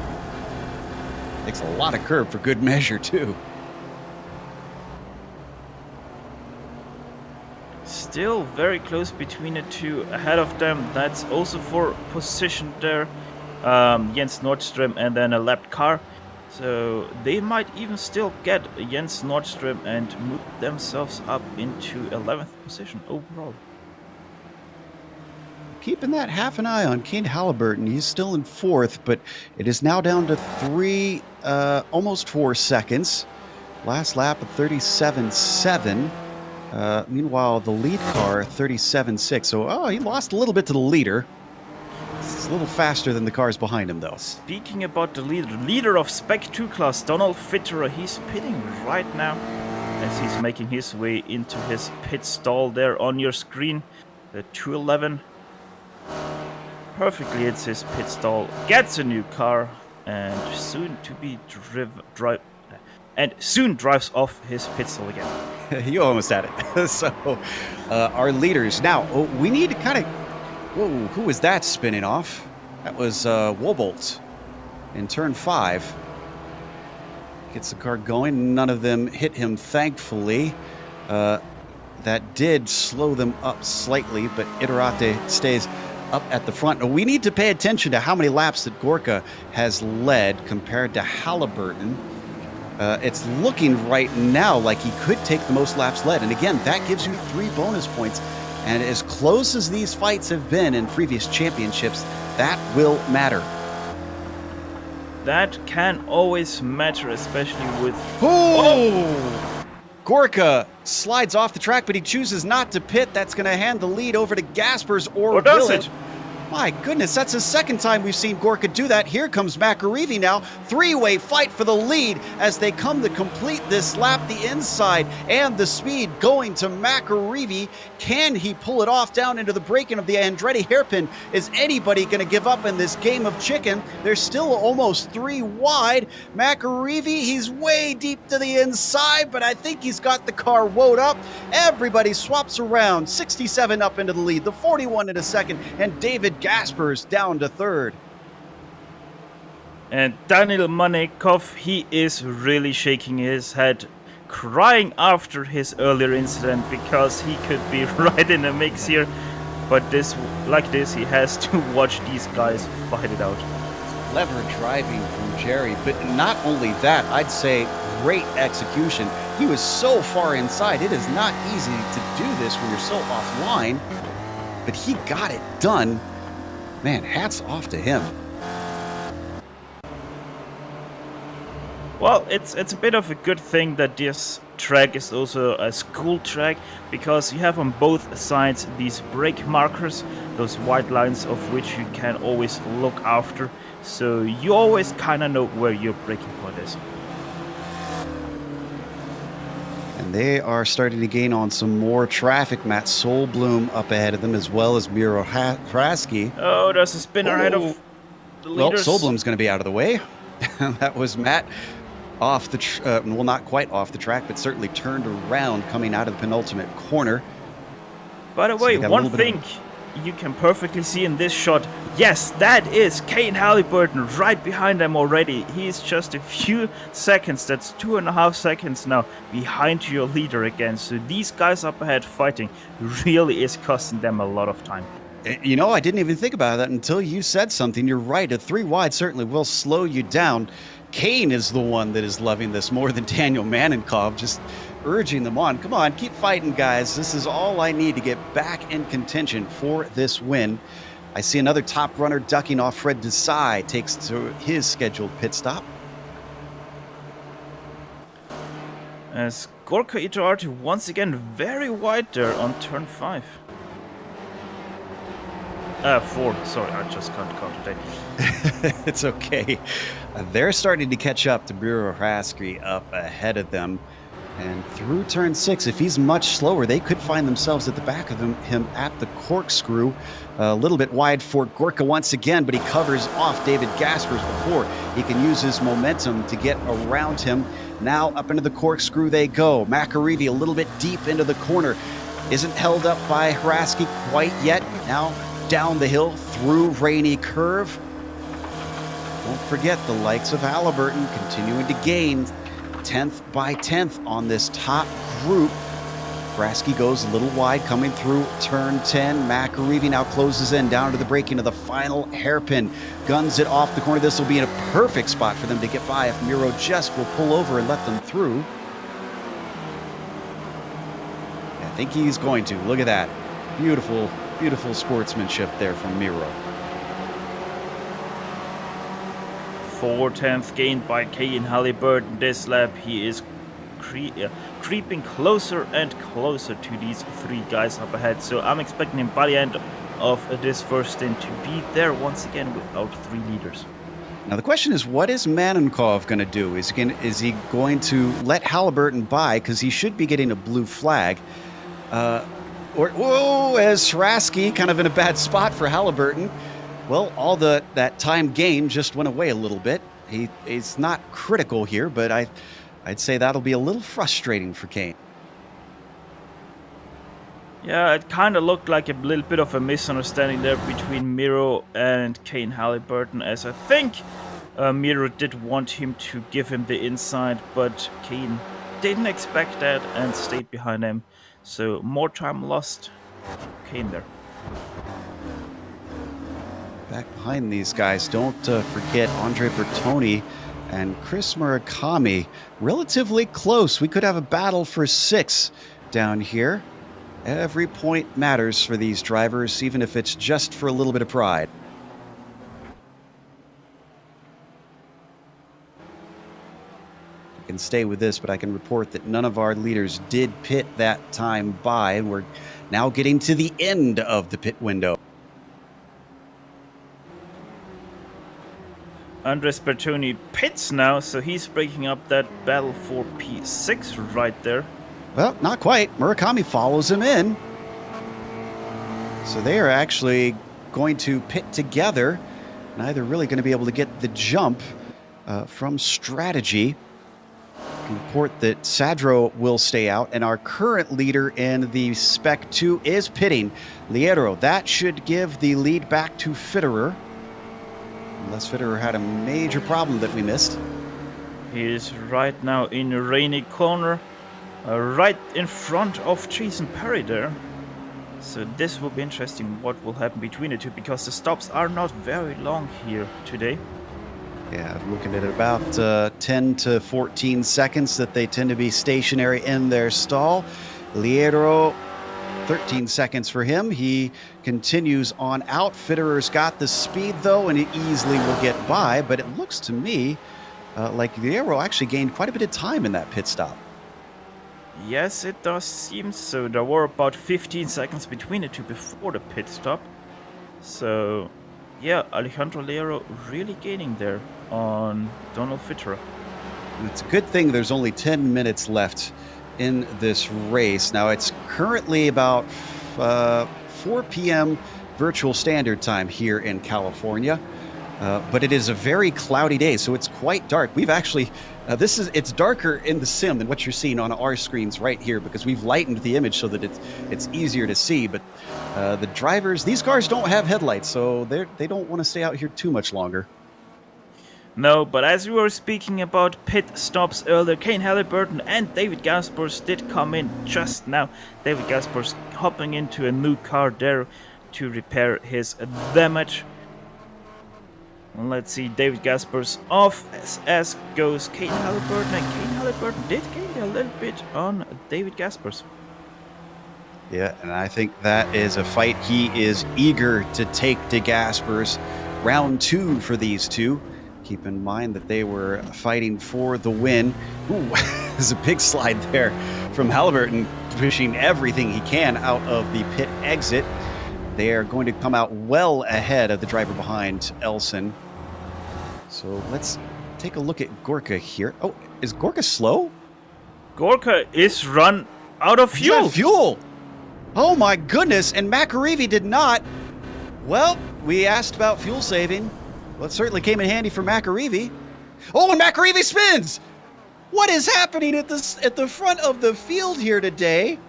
Takes a lot of curb for good measure, too. Still very close between the two ahead of them. That's also for position there. Jens Nordström and then a lapped car. So they might even still get Jens Nordström and move themselves up into 11th position overall. Keeping that half an eye on Kane Halliburton. He's still in 4th, but it is now down to 3, almost 4 seconds. Last lap of 37.7. Meanwhile, the lead car 37.6. So, he lost a little bit to the leader. It's a little faster than the cars behind him, though. Speaking about the leader of Spec 2 class, Donald Fitterer, he's pitting right now. as he's making his way into his pit stall there on your screen. The 211 perfectly hits his pit stall, gets a new car, and soon drives off his pit stall again. You almost had it. So, our leaders now. We need to kind of. Whoa! Who was that spinning off? That was Wobolt in turn 5. Gets the car going. None of them hit him, thankfully. That did slow them up slightly, but Iterate stays up at the front. We need to pay attention to how many laps that Gorka has led compared to Halliburton. It's looking right now like he could take the most laps led. And again, that gives you 3 bonus points. And as close as these fights have been in previous championships, that will matter. That can always matter, especially with... Oh! Gorka slides off the track, but he chooses not to pit. That's going to hand the lead over to Gaspers, or does will it? My goodness, that's the second time we've seen Gorka do that. Here comes McAreevy now. 3-way fight for the lead as they come to complete this lap. The inside and the speed going to McAreevy. Can he pull it off down into the break-in of the Andretti hairpin? Is anybody going to give up in this game of chicken? They're still almost 3 wide. McAreevy, he's way deep to the inside, but I think he's got the car woed up. Everybody swaps around. 67 up into the lead, the 41 in a second, and David Gaspers down to 3rd. And Daniel Manekov, he is really shaking his head, crying after his earlier incident because he could be right in the mix here. But like this, he has to watch these guys fight it out. Clever driving from Jerry, but not only that, I'd say great execution. He was so far inside. It is not easy to do this when you're so offline, but he got it done. Man, hats off to him. Well, it's a bit of a good thing that this track is also a school track, because you have on both sides these brake markers, those white lines of which you can always look after, so you always kind of know where your braking point is. And they are starting to gain on some more traffic. Matt Solblum up ahead of them, as well as Miro Hraski. Oh, there's a spinner ahead of the leaders. Well, Solblum's going to be out of the way. That was Matt off the, well, not quite off the track, but certainly turned around coming out of the penultimate corner. By the way, one thing you can perfectly see in this shot, yes, that is Kane Halliburton right behind them already. He's just a few seconds, that's 2.5 seconds now, behind your leader again. So these guys up ahead fighting really is costing them a lot of time. You know, I didn't even think about that until you said something. You're right, a 3 wide certainly will slow you down. Kane is the one that is loving this more than Daniel Manenkov, just urging them on. Come on, keep fighting, guys. This is all I need to get back in contention for this win. I see another top runner ducking off. Fred Desai takes to his scheduled pit stop. As Gorka Iterate once again very wide there on turn 4, sorry, I just can't count today. It's okay. They're starting to catch up to Miro Hraski up ahead of them. And through turn 6, if he's much slower, they could find themselves at the back of him at the corkscrew. A little bit wide for Gorka once again, but he covers off David Gaspers before he can use his momentum to get around him. Now up into the corkscrew they go. McAreevy a little bit deep into the corner. Isn't held up by Hraski quite yet. Now down the hill through Rainy Curve. Don't forget the likes of Halliburton continuing to gain 10th by 10th on this top group. Hraski goes a little wide coming through turn 10. McAreevy now closes in down to the break-in of the final hairpin. Guns it off the corner. This will be in a perfect spot for them to get by if Miro just will pull over and let them through. I think he's going to. Look at that. Beautiful, beautiful sportsmanship there from Miro. 4/10 gained by Kane Halliburton this lap. He is creeping closer and closer to these 3 guys up ahead. So I'm expecting him by the end of this first stint to be there once again without 3 leaders. Now the question is, what is Manenkov going to do? Is he going to let Halliburton by, because he should be getting a blue flag? Or whoa, as Srasky kind of in a bad spot for Halliburton. Well, all that time gain just went away a little bit. He's not critical here, but I'd say that'll be a little frustrating for Kane. Yeah, it kind of looked like a little bit of a misunderstanding there between Miro and Kane Halliburton, as I think Miro did want him to give him the inside, but Kane didn't expect that and stayed behind him. So more time lost. Kane there. Back behind these guys, don't forget Andre Bertoni and Chris Murakami. Relatively close. We could have a battle for 6 down here. Every point matters for these drivers, even if it's just for a little bit of pride. I can stay with this, but I can report that none of our leaders did pit that time by, and we're now getting to the end of the pit window. Andres Bertoni pits now, so he's breaking up that battle for P6 right there. Well, not quite. Murakami follows him in. So they are actually going to pit together. Neither really going to be able to get the jump from strategy. I can report that Sadro will stay out, and our current leader in the Spec 2 is pitting. Liero. That should give the lead back to Fitterer. Unless Fitterer had a major problem that we missed. He is right now in a rainy corner. Right in front of Jason Perry there. So this will be interesting what will happen between the two, because the stops are not very long here today. Yeah, looking at about 10 to 14 seconds that they tend to be stationary in their stall. Liero, 13 seconds for him. He continues on out. Fitterer's got the speed though, and he easily will get by, but it looks to me like Liero actually gained quite a bit of time in that pit stop. Yes, it does seem so. There were about 15 seconds between the two before the pit stop. So, yeah, Alejandro Liero really gaining there on Donald Fitterer. It's a good thing there's only 10 minutes left in this race. Now, it's currently about 4 p.m. virtual standard time here in California. But it is a very cloudy day, so it's quite dark. We've actually, it's darker in the sim than what you're seeing on our screens right here, because we've lightened the image so that it's easier to see. But the drivers, these cars don't have headlights, so they don't want to stay out here too much longer. No, but as we were speaking about pit stops earlier, Kane Halliburton and David Gaspers did come in just now. David Gaspers hopping into a new car there to repair his damage. Let's see, David Gaspers off as goes Kane Halliburton, and Kane Halliburton did gain a little bit on David Gaspers. Yeah, and I think that is a fight he is eager to take to Gaspers. Round 2 for these two. Keep in mind that they were fighting for the win. Ooh, there's a big slide there from Halliburton, pushing everything he can out of the pit exit. They are going to come out well ahead of the driver behind, Elson. So let's take a look at Gorka here. Oh, is Gorka slow? Gorka is run out of fuel. He's out of fuel. Oh my goodness, and McAreevy did not. Well, we asked about fuel saving. Well, it certainly came in handy for McAreevy. Oh, and McAreevy spins! What is happening at the front of the field here today?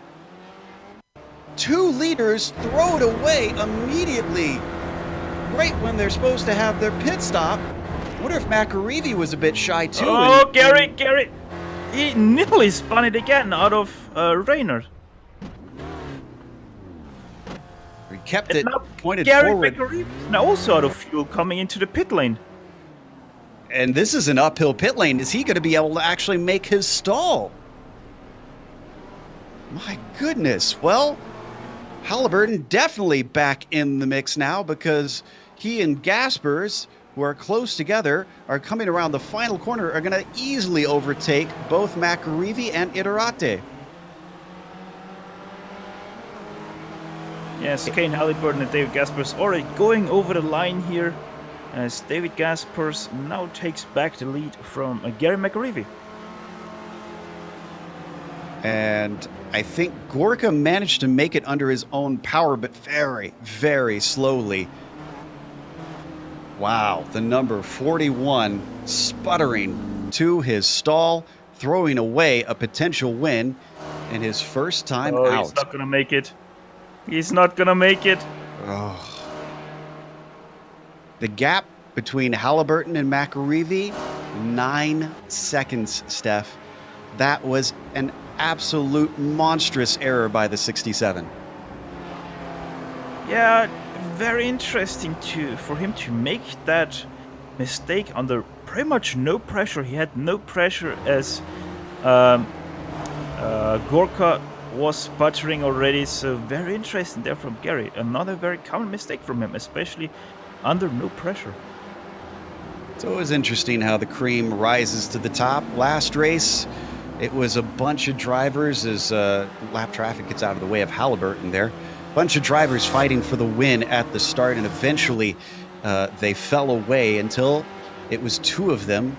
2 leaders throw it away immediately, right when they're supposed to have their pit stop. I wonder if McAreevy was a bit shy too. Oh, Gary! He nearly spun it again out of Rayner. He kept it pointed Gary forward. McAreevy now also out of fuel coming into the pit lane. And this is an uphill pit lane. Is he going to be able to actually make his stall? My goodness. Well, Halliburton definitely back in the mix now, because he and Gaspers, who are close together, are coming around the final corner, are going to easily overtake both McAreevy and Iterate. Yes, Kane Halliburton and David Gaspers already going over the line here. as David Gaspers now takes back the lead from Gary McAreevy. And I think Gorka managed to make it under his own power, but very, very slowly. Wow, the number 41 sputtering to his stall, throwing away a potential win in his first time out. He's not going to make it. He's not going to make it. Oh. The gap between Halliburton and McAreevy, 9 seconds, Steph. That was an absolute monstrous error by the 67. Yeah, very interesting for him to make that mistake under pretty much no pressure. He had no pressure as Gorka was sputtering already, so very interesting there from Gary. Another very common mistake from him, especially under no pressure. It's always interesting how the cream rises to the top. Last race, it was a bunch of drivers as lap traffic gets out of the way of Halliburton there. Bunch of drivers fighting for the win at the start, and eventually they fell away until it was 2 of them,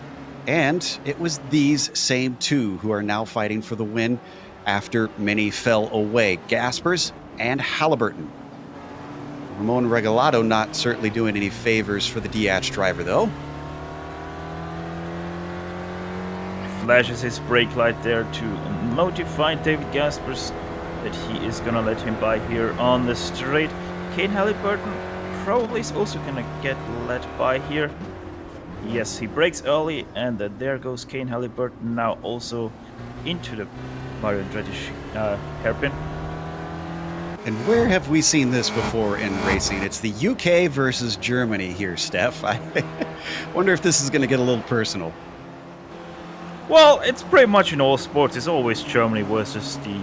and it was these same 2 who are now fighting for the win after many fell away. Gaspers and Halliburton. Ramon Regalado not certainly doing any favors for the DH driver, though. Flashes his brake light there to notify David Gaspers that he is gonna let him by here on the straight. Kane Halliburton probably is also gonna get let by here. Yes, he brakes early, and there goes Kane Halliburton now also into the Mario Andretti hairpin. And where have we seen this before in racing? It's the UK versus Germany here, Steph. I wonder if this is going to get a little personal. Well, it's pretty much in all sports. It's always Germany versus the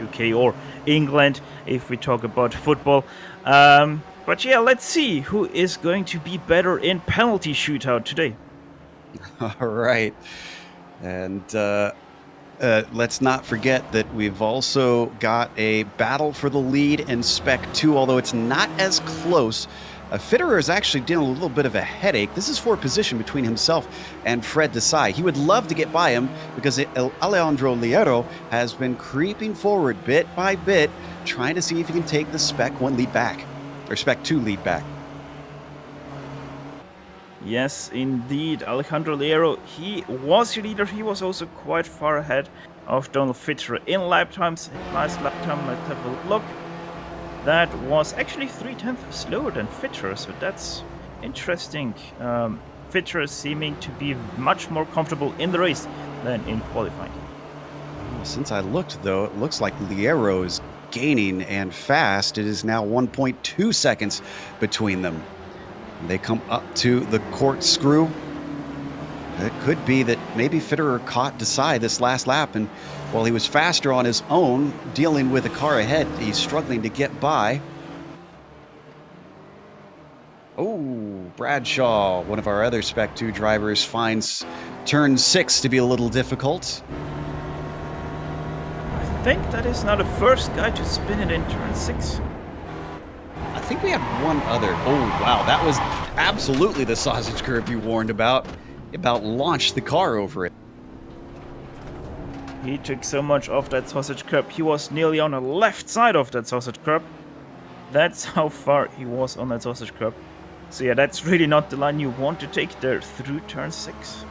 UK or England if we talk about football. But yeah, let's see who is going to be better in penalty shootout today. All right. And let's not forget that we've also got a battle for the lead in Spec 2, although it's not as close. Fitterer is actually dealing with a little bit of a headache. This is for position between himself and Fred Desai. He would love to get by him because Alejandro Liero has been creeping forward bit by bit, trying to see if he can take the Spec 1 lead back, or Spec 2 lead back. Yes, indeed. Alejandro Liero, he was your leader. He was also quite far ahead of Donald Fitterer in lap times. Nice lap time. Let's have a look. That was actually 0.3 slower than Fitterer, so that's interesting. Fitterer seeming to be much more comfortable in the race than in qualifying. Well, since I looked, though, it looks like Liero is gaining and fast. It is now 1.2 seconds between them. They come up to the corkscrew. It could be that maybe Fitterer caught Desai this last lap, and while he was faster on his own, dealing with a car ahead, he's struggling to get by. Oh, Bradshaw, one of our other Spec 2 drivers, finds turn 6 to be a little difficult. I think that is now the first guy to spin it in turn 6. I think we had one other. Oh, wow, that was absolutely the sausage curb you warned about. About launched the car over it. He took so much off that sausage curb. He was nearly on the left side of that sausage curb. That's how far he was on that sausage curb. So yeah, that's really not the line you want to take there through turn 6.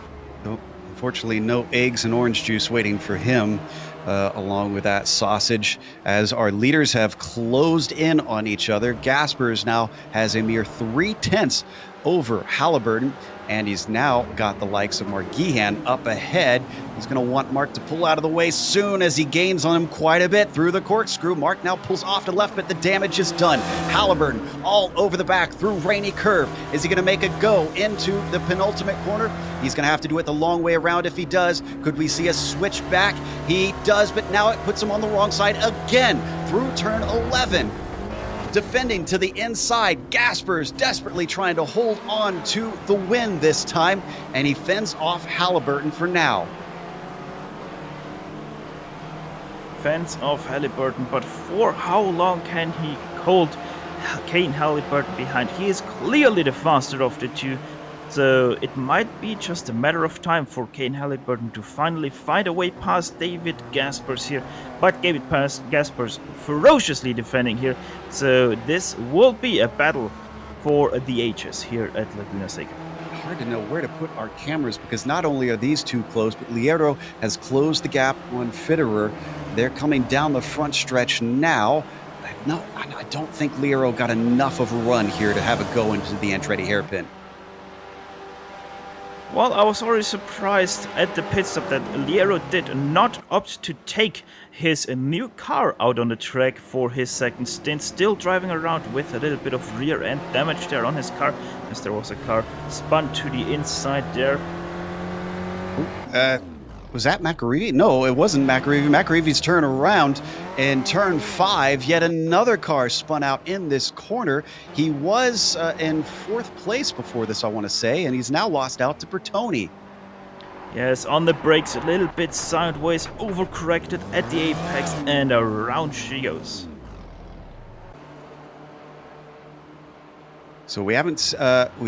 Nope. Unfortunately, no eggs and orange juice waiting for him, along with that sausage, as our leaders have closed in on each other. Gaspers now has a mere 0.3 over Halliburton, and he's now got the likes of Mark Gehan up ahead. He's going to want Mark to pull out of the way soon as he gains on him quite a bit through the corkscrew. Mark now pulls off to left, but the damage is done. Halliburton all over the back through Rainy Curve. Is he going to make a go into the penultimate corner? He's going to have to do it the long way around if he does. Could we see a switch back? He does, but now it puts him on the wrong side again through turn 11. Defending to the inside, Gaspers desperately trying to hold on to the win this time, and he fends off Halliburton for now. Fends off Halliburton, but for how long can he hold Kane Halliburton behind. He is clearly the faster of the two. So it might be just a matter of time for Kane Halliburton to finally find a way past David Gaspers here. But David Gaspers ferociously defending here. So this will be a battle for the ages here at Laguna Seca. Hard to know where to put our cameras because not only are these two close, but Weir has closed the gap on Fitterer. They're coming down the front stretch now. No, I don't think Weir got enough of a run here to have a go into the Andretti hairpin. Well, I was already surprised at the pit stop that Weir did not opt to take his new car out on the track for his second stint, still driving around with a little bit of rear end damage there on his car, as there was a car spun to the inside there. Was that McAreevy? No, it wasn't McAreevy. McAreevy's turn around in turn 5. Yet another car spun out in this corner. He was in 4th place before this, I want to say, and he's now lost out to Bertoni. Yes, on the brakes, a little bit sideways, overcorrected at the apex, and around she goes. So we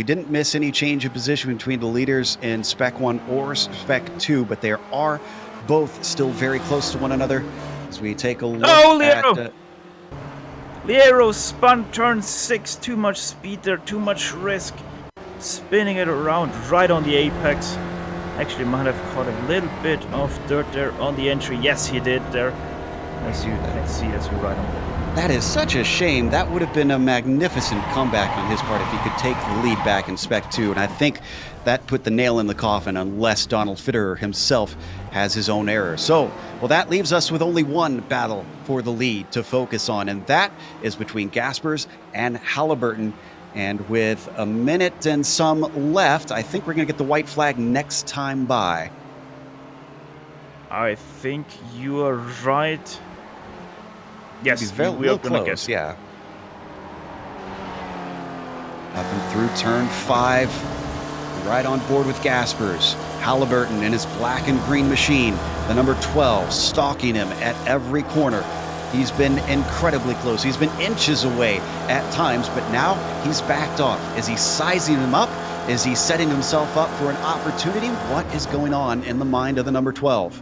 didn't miss any change of position between the leaders in Spec 1 or Spec 2, but they are both still very close to one another. As we take a look at... Weir spun turn 6, too much speed there, too much risk. Spinning it around right on the apex. Actually might have caught a little bit of dirt there on the entry. Yes, he did there, as you can see as we ride on board. That is such a shame. That would have been a magnificent comeback on his part if he could take the lead back in Spec 2. And I think that put the nail in the coffin unless Donald Fitterer himself has his own error. So, well, that leaves us with only one battle for the lead to focus on, and that is between Gaspers and Halliburton. And with a minute and some left, I think we're going to get the white flag next time by. I think you are right. Yes, we are going to guess. Yeah. Up and through turn 5, right on board with Gaspers. Halliburton in his black and green machine, the number 12, stalking him at every corner. He's been incredibly close. He's been inches away at times, but now he's backed off. Is he sizing him up? Is he setting himself up for an opportunity? What is going on in the mind of the number 12?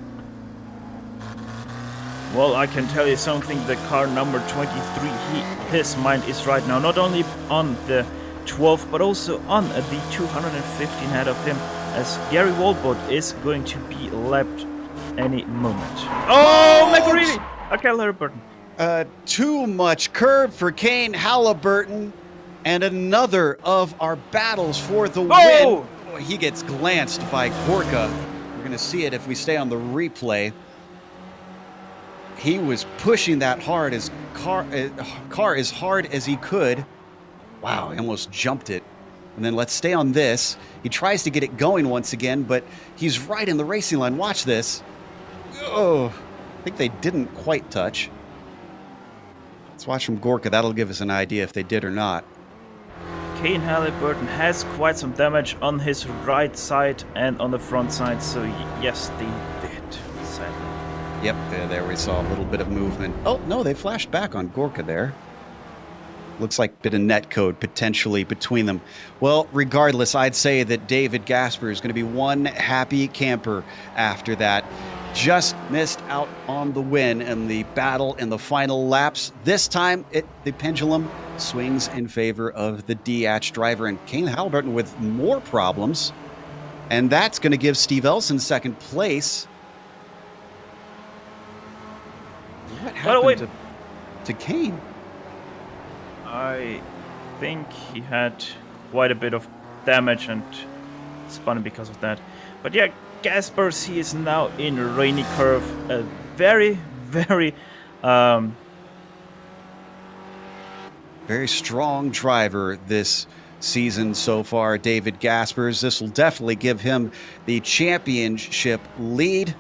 Well, I can tell you something, the car number 23, his mind is right now not only on the 12, but also on the 215 ahead of him, as Gary Walbot is going to be lapped any moment. Oh, McAreevy! Okay, Halliburton. Too much curb for Kane Halliburton, and another of our battles for the win. Boy, he gets glanced by Gorka. We're going to see it if we stay on the replay. He was pushing that car as hard as he could. Wow, he almost jumped it. And then let's stay on this. He tries to get it going once again, but he's right in the racing line. Watch this. Oh, I think they didn't quite touch. Let's watch from Gorka. That'll give us an idea if they did or not. Kane Halliburton has quite some damage on his right side and on the front side, so yes, they did, sadly. Yep, there we saw a little bit of movement. Oh, no, they flashed back on Gorka there. Looks like a bit of net code potentially between them. Well, regardless, I'd say that David Gasper is going to be one happy camper after that. Just missed out on the win in the battle in the final laps. This time, the pendulum swings in favor of the DH driver, and Kane Halliburton with more problems. And that's going to give Steve Elson second place. What happened to Kane? I think he had quite a bit of damage and spun because of that. But yeah, Gaspers, he is now in Rainy Curve. A very, very strong driver this season so far, David Gaspers. This will definitely give him the championship lead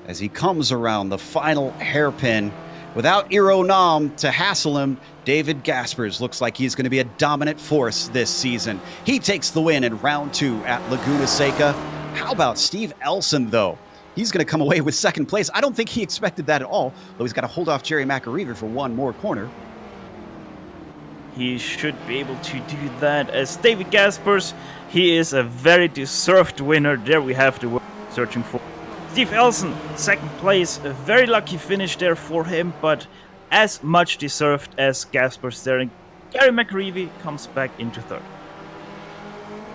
as he comes around the final hairpin. Without Iro Nam to hassle him, David Gaspers looks like he's going to be a dominant force this season. He takes the win in round 2 at Laguna Seca. How about Steve Elson, though? He's going to come away with second place. I don't think he expected that at all, though he's got to hold off Jerry McAreevy for one more corner. he should be able to do that. As David Gaspers, he is a very deserved winner. There we have the word searching for. Steve Elson, second place, a very lucky finish there for him, but as much deserved as Gaspers there. And Gary McReevy comes back into third.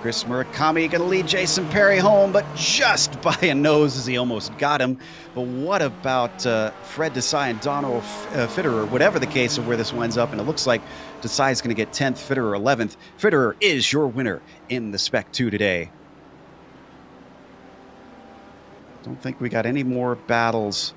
Chris Murakami going to lead Jason Perry home, but just by a nose as he almost got him. But what about Fred Desai and Donald Fitterer, whatever the case of where this winds up? And it looks like Desai is going to get 10th, Fitterer 11th. Fitterer is your winner in the Spec 2 today. Don't think we got any more battles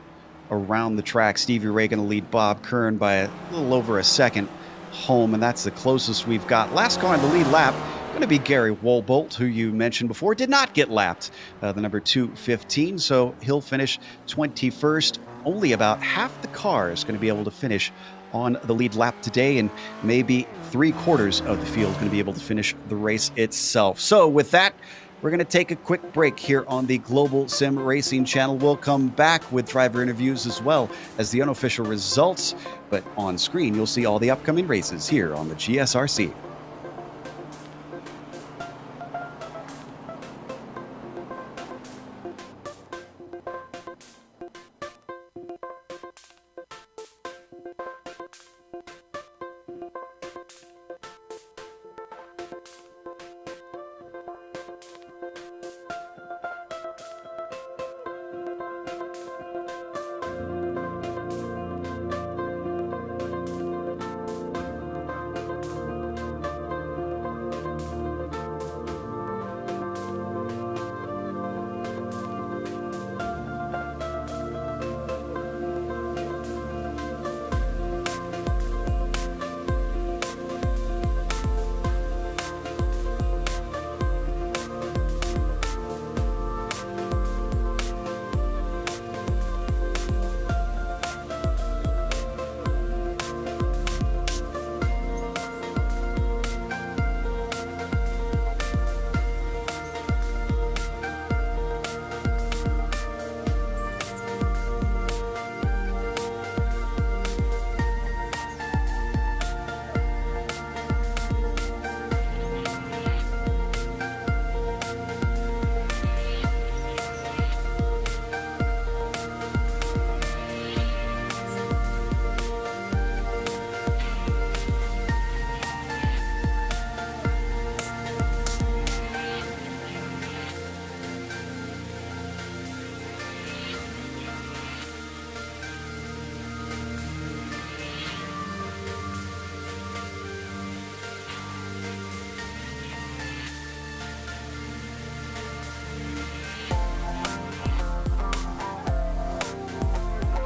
around the track. Stevie Ray going to lead Bob Kern by a little over a second home, and that's the closest we've got. Last car in the lead lap going to be Gary Wolbolt, who you mentioned before, did not get lapped, the number 215, so he'll finish 21st. Only about half the car is going to be able to finish on the lead lap today, and maybe 3/4 of the field is going to be able to finish the race itself. So with that, we're going to take a quick break here on the Global Sim Racing channel. We'll come back with driver interviews as well as the unofficial results, but on screen you'll see all the upcoming races here on the GSRC.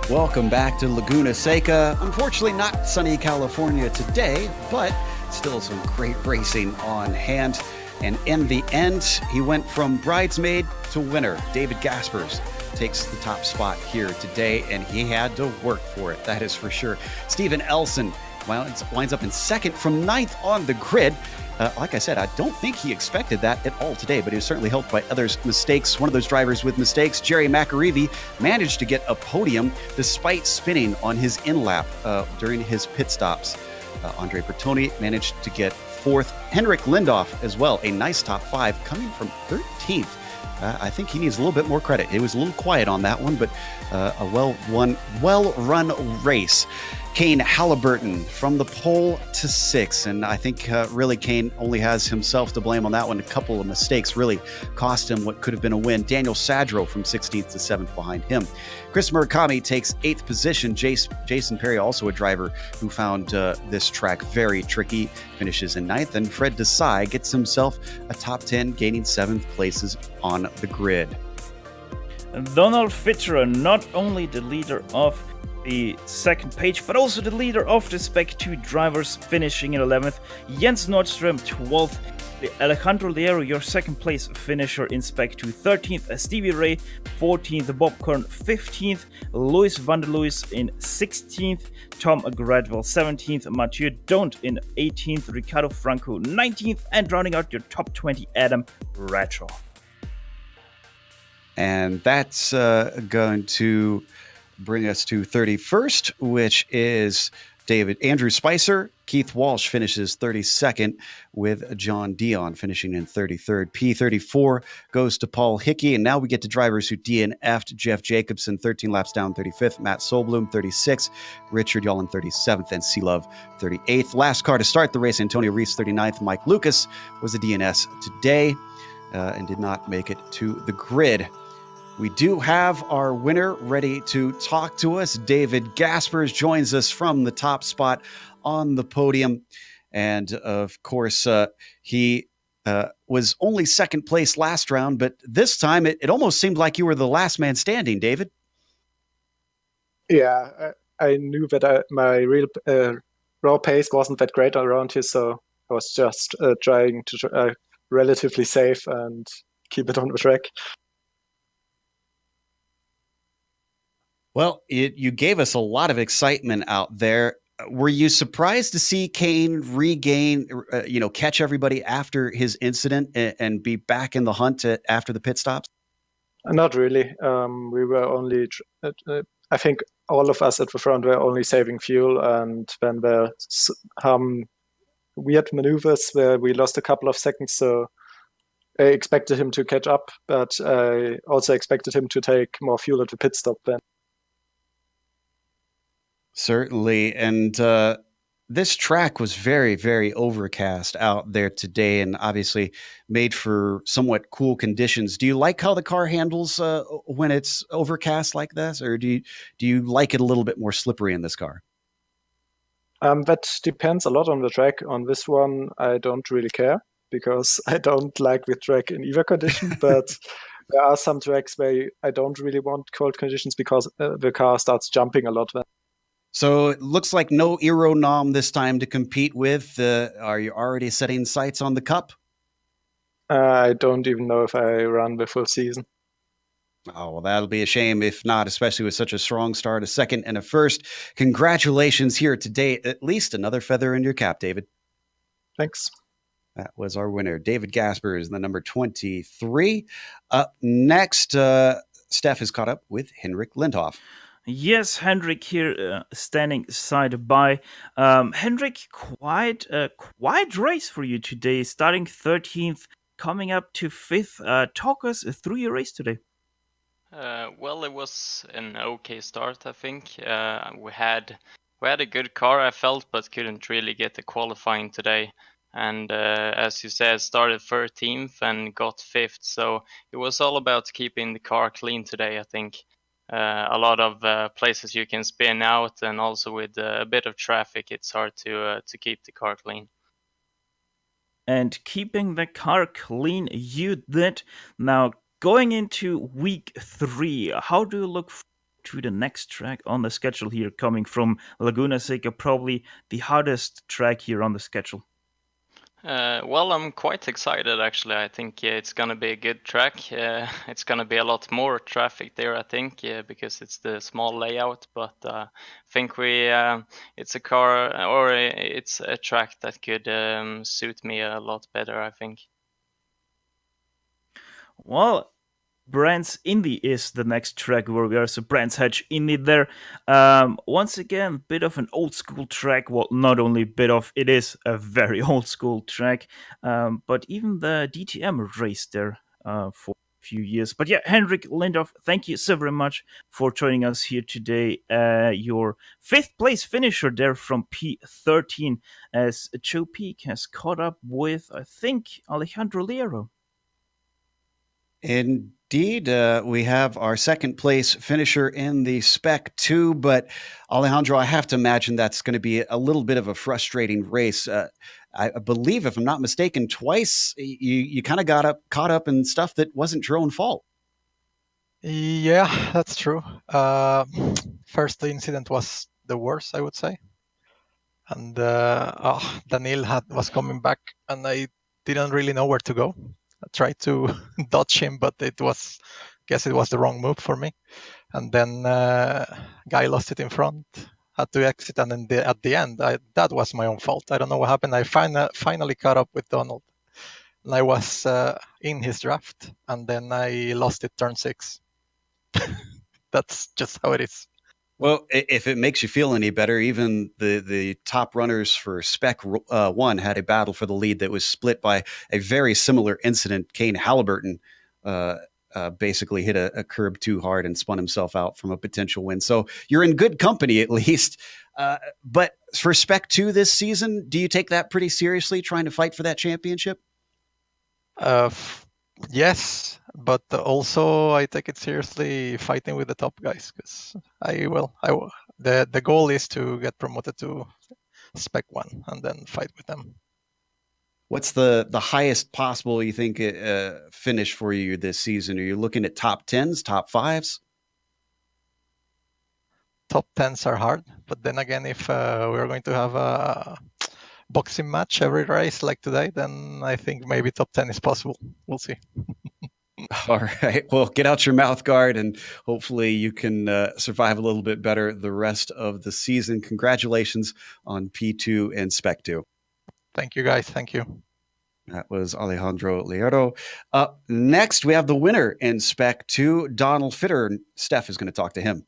Welcome back to Laguna Seca. Unfortunately, not sunny California today, but still some great racing on hand. And in the end, he went from bridesmaid to winner. David Gaspers takes the top spot here today, and he had to work for it, that is for sure. Stephen Elson winds up in second from 9th on the grid. Like I said, I don't think he expected that at all today, but he was certainly helped by others' mistakes. One of those drivers with mistakes, Jerry McAreevy, managed to get a podium despite spinning on his in-lap during his pit stops. Andre Bertoni managed to get 4th. Henrik Lindoff as well, a nice top 5, coming from 13th. I think he needs a little bit more credit. It was a little quiet on that one, but a well-run race. Kane Halliburton from the pole to 6, and I think really Kane only has himself to blame on that one. A couple of mistakes really cost him what could have been a win. Daniel Sadro from 16th to 7th behind him. Chris Murakami takes 8th position. Jason Perry, also a driver who found this track very tricky, finishes in 9th. And Fred Desai gets himself a top 10, gaining 7th places on the grid. Donald Fitterer, not only the leader of the second page, but also the leader of the Spec 2 drivers, finishing in 11th. Jens Nordström 12th. Alejandro Liero, your second place finisher in Spec 2, 13th. Stevie Ray 14th. Bob Kern 15th. Luis van der Luis in 16th. Tom Gradwell 17th. Mathieu Don't in 18th. Ricardo Franco 19th. And rounding out your top 20, Adam Bradshaw. And that's going to bring us to 31st, which is Andrew Spicer, Keith Walsh finishes 32nd, with John Dion finishing in 33rd. P34 goes to Paul Hickey, and now we get to drivers who DNF'd. Jeff Jacobson, 13 laps down, 35th. Matt Solblum, 36th. Richard Yolland, 37th. And C-Love, 38th. Last car to start the race, Antonio Reese, 39th. Mike Lucas was a DNS today and did not make it to the grid. We do have our winner ready to talk to us. David Gaspers joins us from the top spot on the podium. And of course, he was only second place last round, but this time it almost seemed like you were the last man standing, David. Yeah, I knew that my real raw pace wasn't that great around here, so I was just trying to relatively safe and keep it on the track. Well, you gave us a lot of excitement out there. Were you surprised to see Kane regain, catch everybody after his incident and be back in the hunt after the pit stops? Not really. We were only, I think all of us at the front were only saving fuel, and then there were some weird maneuvers where we lost a couple of seconds, so I expected him to catch up, but I also expected him to take more fuel at the pit stop then. Certainly. And this track was very, very overcast out there today and obviously made for somewhat cool conditions. Do you like how the car handles when it's overcast like this, or do you like it a little bit more slippery in this car? That depends a lot on the track. On this one, I don't really care because I don't like the track in either condition, but there are some tracks where I don't really want cold conditions because the car starts jumping a lot then. So it looks like no Aeronom this time to compete with. Are you already setting sights on the Cup? I don't even know if I run the full season. Oh, well, that'll be a shame if not, especially with such a strong start, a second and a first. Congratulations here today. At least another feather in your cap, David. Thanks. That was our winner. David Gaspers, the number 23. Up next, Steph is caught up with Henrik Lindhoff. Yes, Henrik here, standing side by. Henrik, quite a quiet race for you today, starting 13th, coming up to 5th. Talk us through your race today. Well, it was an okay start, I think. We had a good car, I felt, but couldn't really get the qualifying today. And as you said, started 13th and got 5th. So it was all about keeping the car clean today, I think. A lot of places you can spin out, and also with a bit of traffic, it's hard to keep the car clean. And keeping the car clean, you did. Now, going into week 3, how do you look to the next track on the schedule here, coming from Laguna Seca, probably the hardest track here on the schedule? Well, I'm quite excited actually. I think it's gonna be a good track. It's gonna be a lot more traffic there, I think, because it's the small layout. But I think it's a car, or it's a track that could suit me a lot better, I think. Well, Brands Indy is the next track where we are. So Brands Hatch Indy there. Once again, bit of an old school track. Well, not only bit of, it is a very old school track. But even the DTM raced there for a few years. But yeah, Henrik Lindhoff, thank you so very much for joining us here today. Your 5th place finisher there from P13, as Joe Peak has caught up with, I think, Alejandro Liero. Indeed, we have our 2nd place finisher in the Spec 2, but Alejandro, I have to imagine that's going to be a little bit of a frustrating race. I believe, if I'm not mistaken, twice you kind of got caught up in stuff that wasn't your own fault. Yeah, that's true. First incident was the worst, I would say. And Daniel was coming back, and I didn't really know where to go. I tried to dodge him, but guess it was the wrong move for me. And then guy lost it in front, had to exit, and then at the end, that was my own fault. I don't know what happened. I finally caught up with Donald, and I was in his draft, and then I lost it turn 6. That's just how it is. Well, if it makes you feel any better, even the top runners for Spec 1 had a battle for the lead that was split by a very similar incident. Kane Halliburton basically hit a curb too hard and spun himself out from a potential win. So you're in good company at least. But for Spec 2 this season, do you take that pretty seriously, trying to fight for that championship? Yes, but also I take it seriously fighting with the top guys, because the goal is to get promoted to Spec 1 and then fight with them. What's the highest possible you think finish for you this season? Are you looking at top 10s, top 5s? Top 10s are hard, but then again, if we're going to have a boxing match every race like today, then I think maybe top 10 is possible. We'll see. All right. Well, get out your mouth guard, and hopefully you can survive a little bit better the rest of the season. Congratulations on P2 and Spec 2. Thank you, guys. Thank you. That was Alejandro Lierro. Up next, we have the winner in Spec 2, Donald Fitter. Steph is going to talk to him.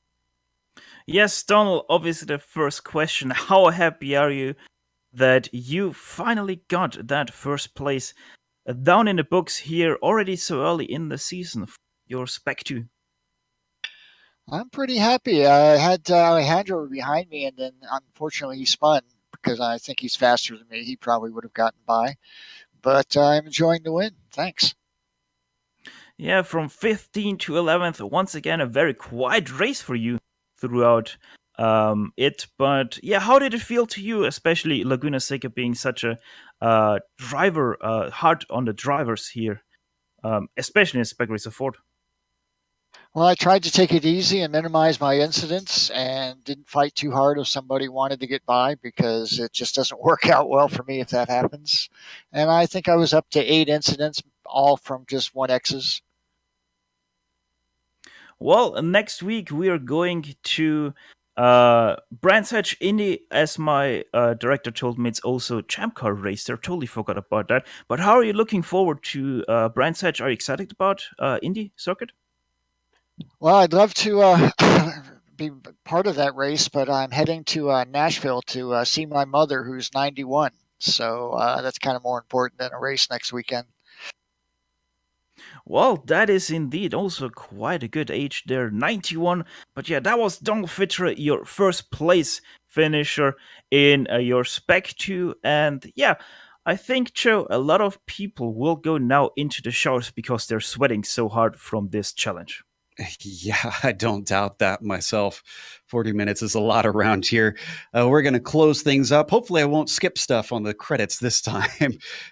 Yes, Donald, obviously the first question, how happy are you that you finally got that first place down in the books here already so early in the season for your Spec 2? I'm pretty happy. I had Alejandro behind me, and then unfortunately he spun because I think he's faster than me. He probably would have gotten by, but I'm enjoying the win. Thanks. Yeah, from 15th to 11th, once again, a very quiet race for you throughout it. But yeah, how did it feel to you, especially Laguna Seca being such a driver, hard on the drivers here, especially in Spec Racer Ford? Well, I tried to take it easy and minimize my incidents and didn't fight too hard if somebody wanted to get by, because it just doesn't work out well for me if that happens. And I think I was up to 8 incidents, all from just 1Xs. Well, next week we are going to Brands Hatch Indy, as my director told me. It's also Champ Car race there. Totally forgot about that. But how are you looking forward to Brands Hatch? Are you excited about Indy circuit? Well, I'd love to be part of that race, but I'm heading to Nashville to see my mother, who's 91. So that's kind of more important than a race next weekend. Well, that is indeed also quite a good age there, 91. But yeah, that was Donald Fitter, your first place finisher in your Spec 2. And yeah, I think, Joe, a lot of people will go now into the showers because they're sweating so hard from this challenge. Yeah, I don't doubt that myself. 40 minutes is a lot around here. We're going to close things up. Hopefully I won't skip stuff on the credits this time,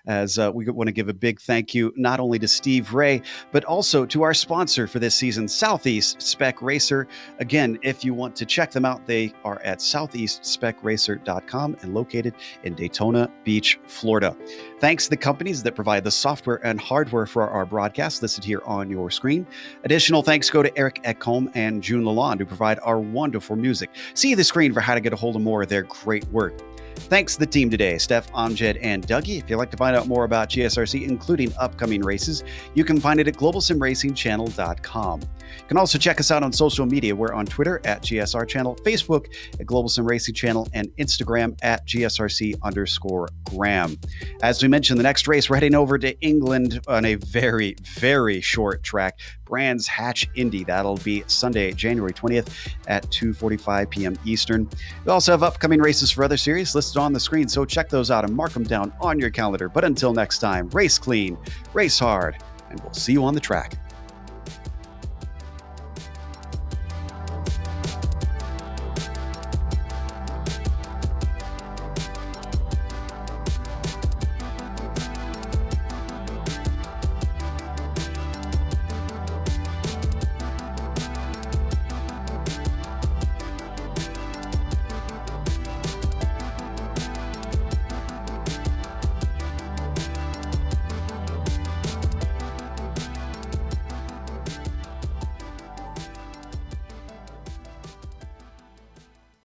as we want to give a big thank you not only to Steve Ray, but also to our sponsor for this season, Southeast Spec Racer. Again, if you want to check them out, they are at southeastspecracer.com and located in Daytona Beach, Florida. Thanks to the companies that provide the software and hardware for our broadcast listed here on your screen. Additional thanks go to Eric Ekholm and June Lalonde, who provide our wonderful music. See the screen for how to get a hold of more of their great work. Thanks to the team today, Steph, Amjad, and Dougie. If you'd like to find out more about GSRC, including upcoming races, you can find it at globalsimracingchannel.com. You can also check us out on social media. We're on Twitter at GSR Channel, Facebook at Global Sim Racing Channel, and Instagram at GSRC_Graham. As we mentioned, the next race, we're heading over to England on a very, very short track, Brands Hatch Indy. That'll be Sunday, January 20th at 2:45 p.m. Eastern. We also have upcoming races for other series listed on the screen, so check those out and mark them down on your calendar. But until next time, race clean, race hard, and we'll see you on the track.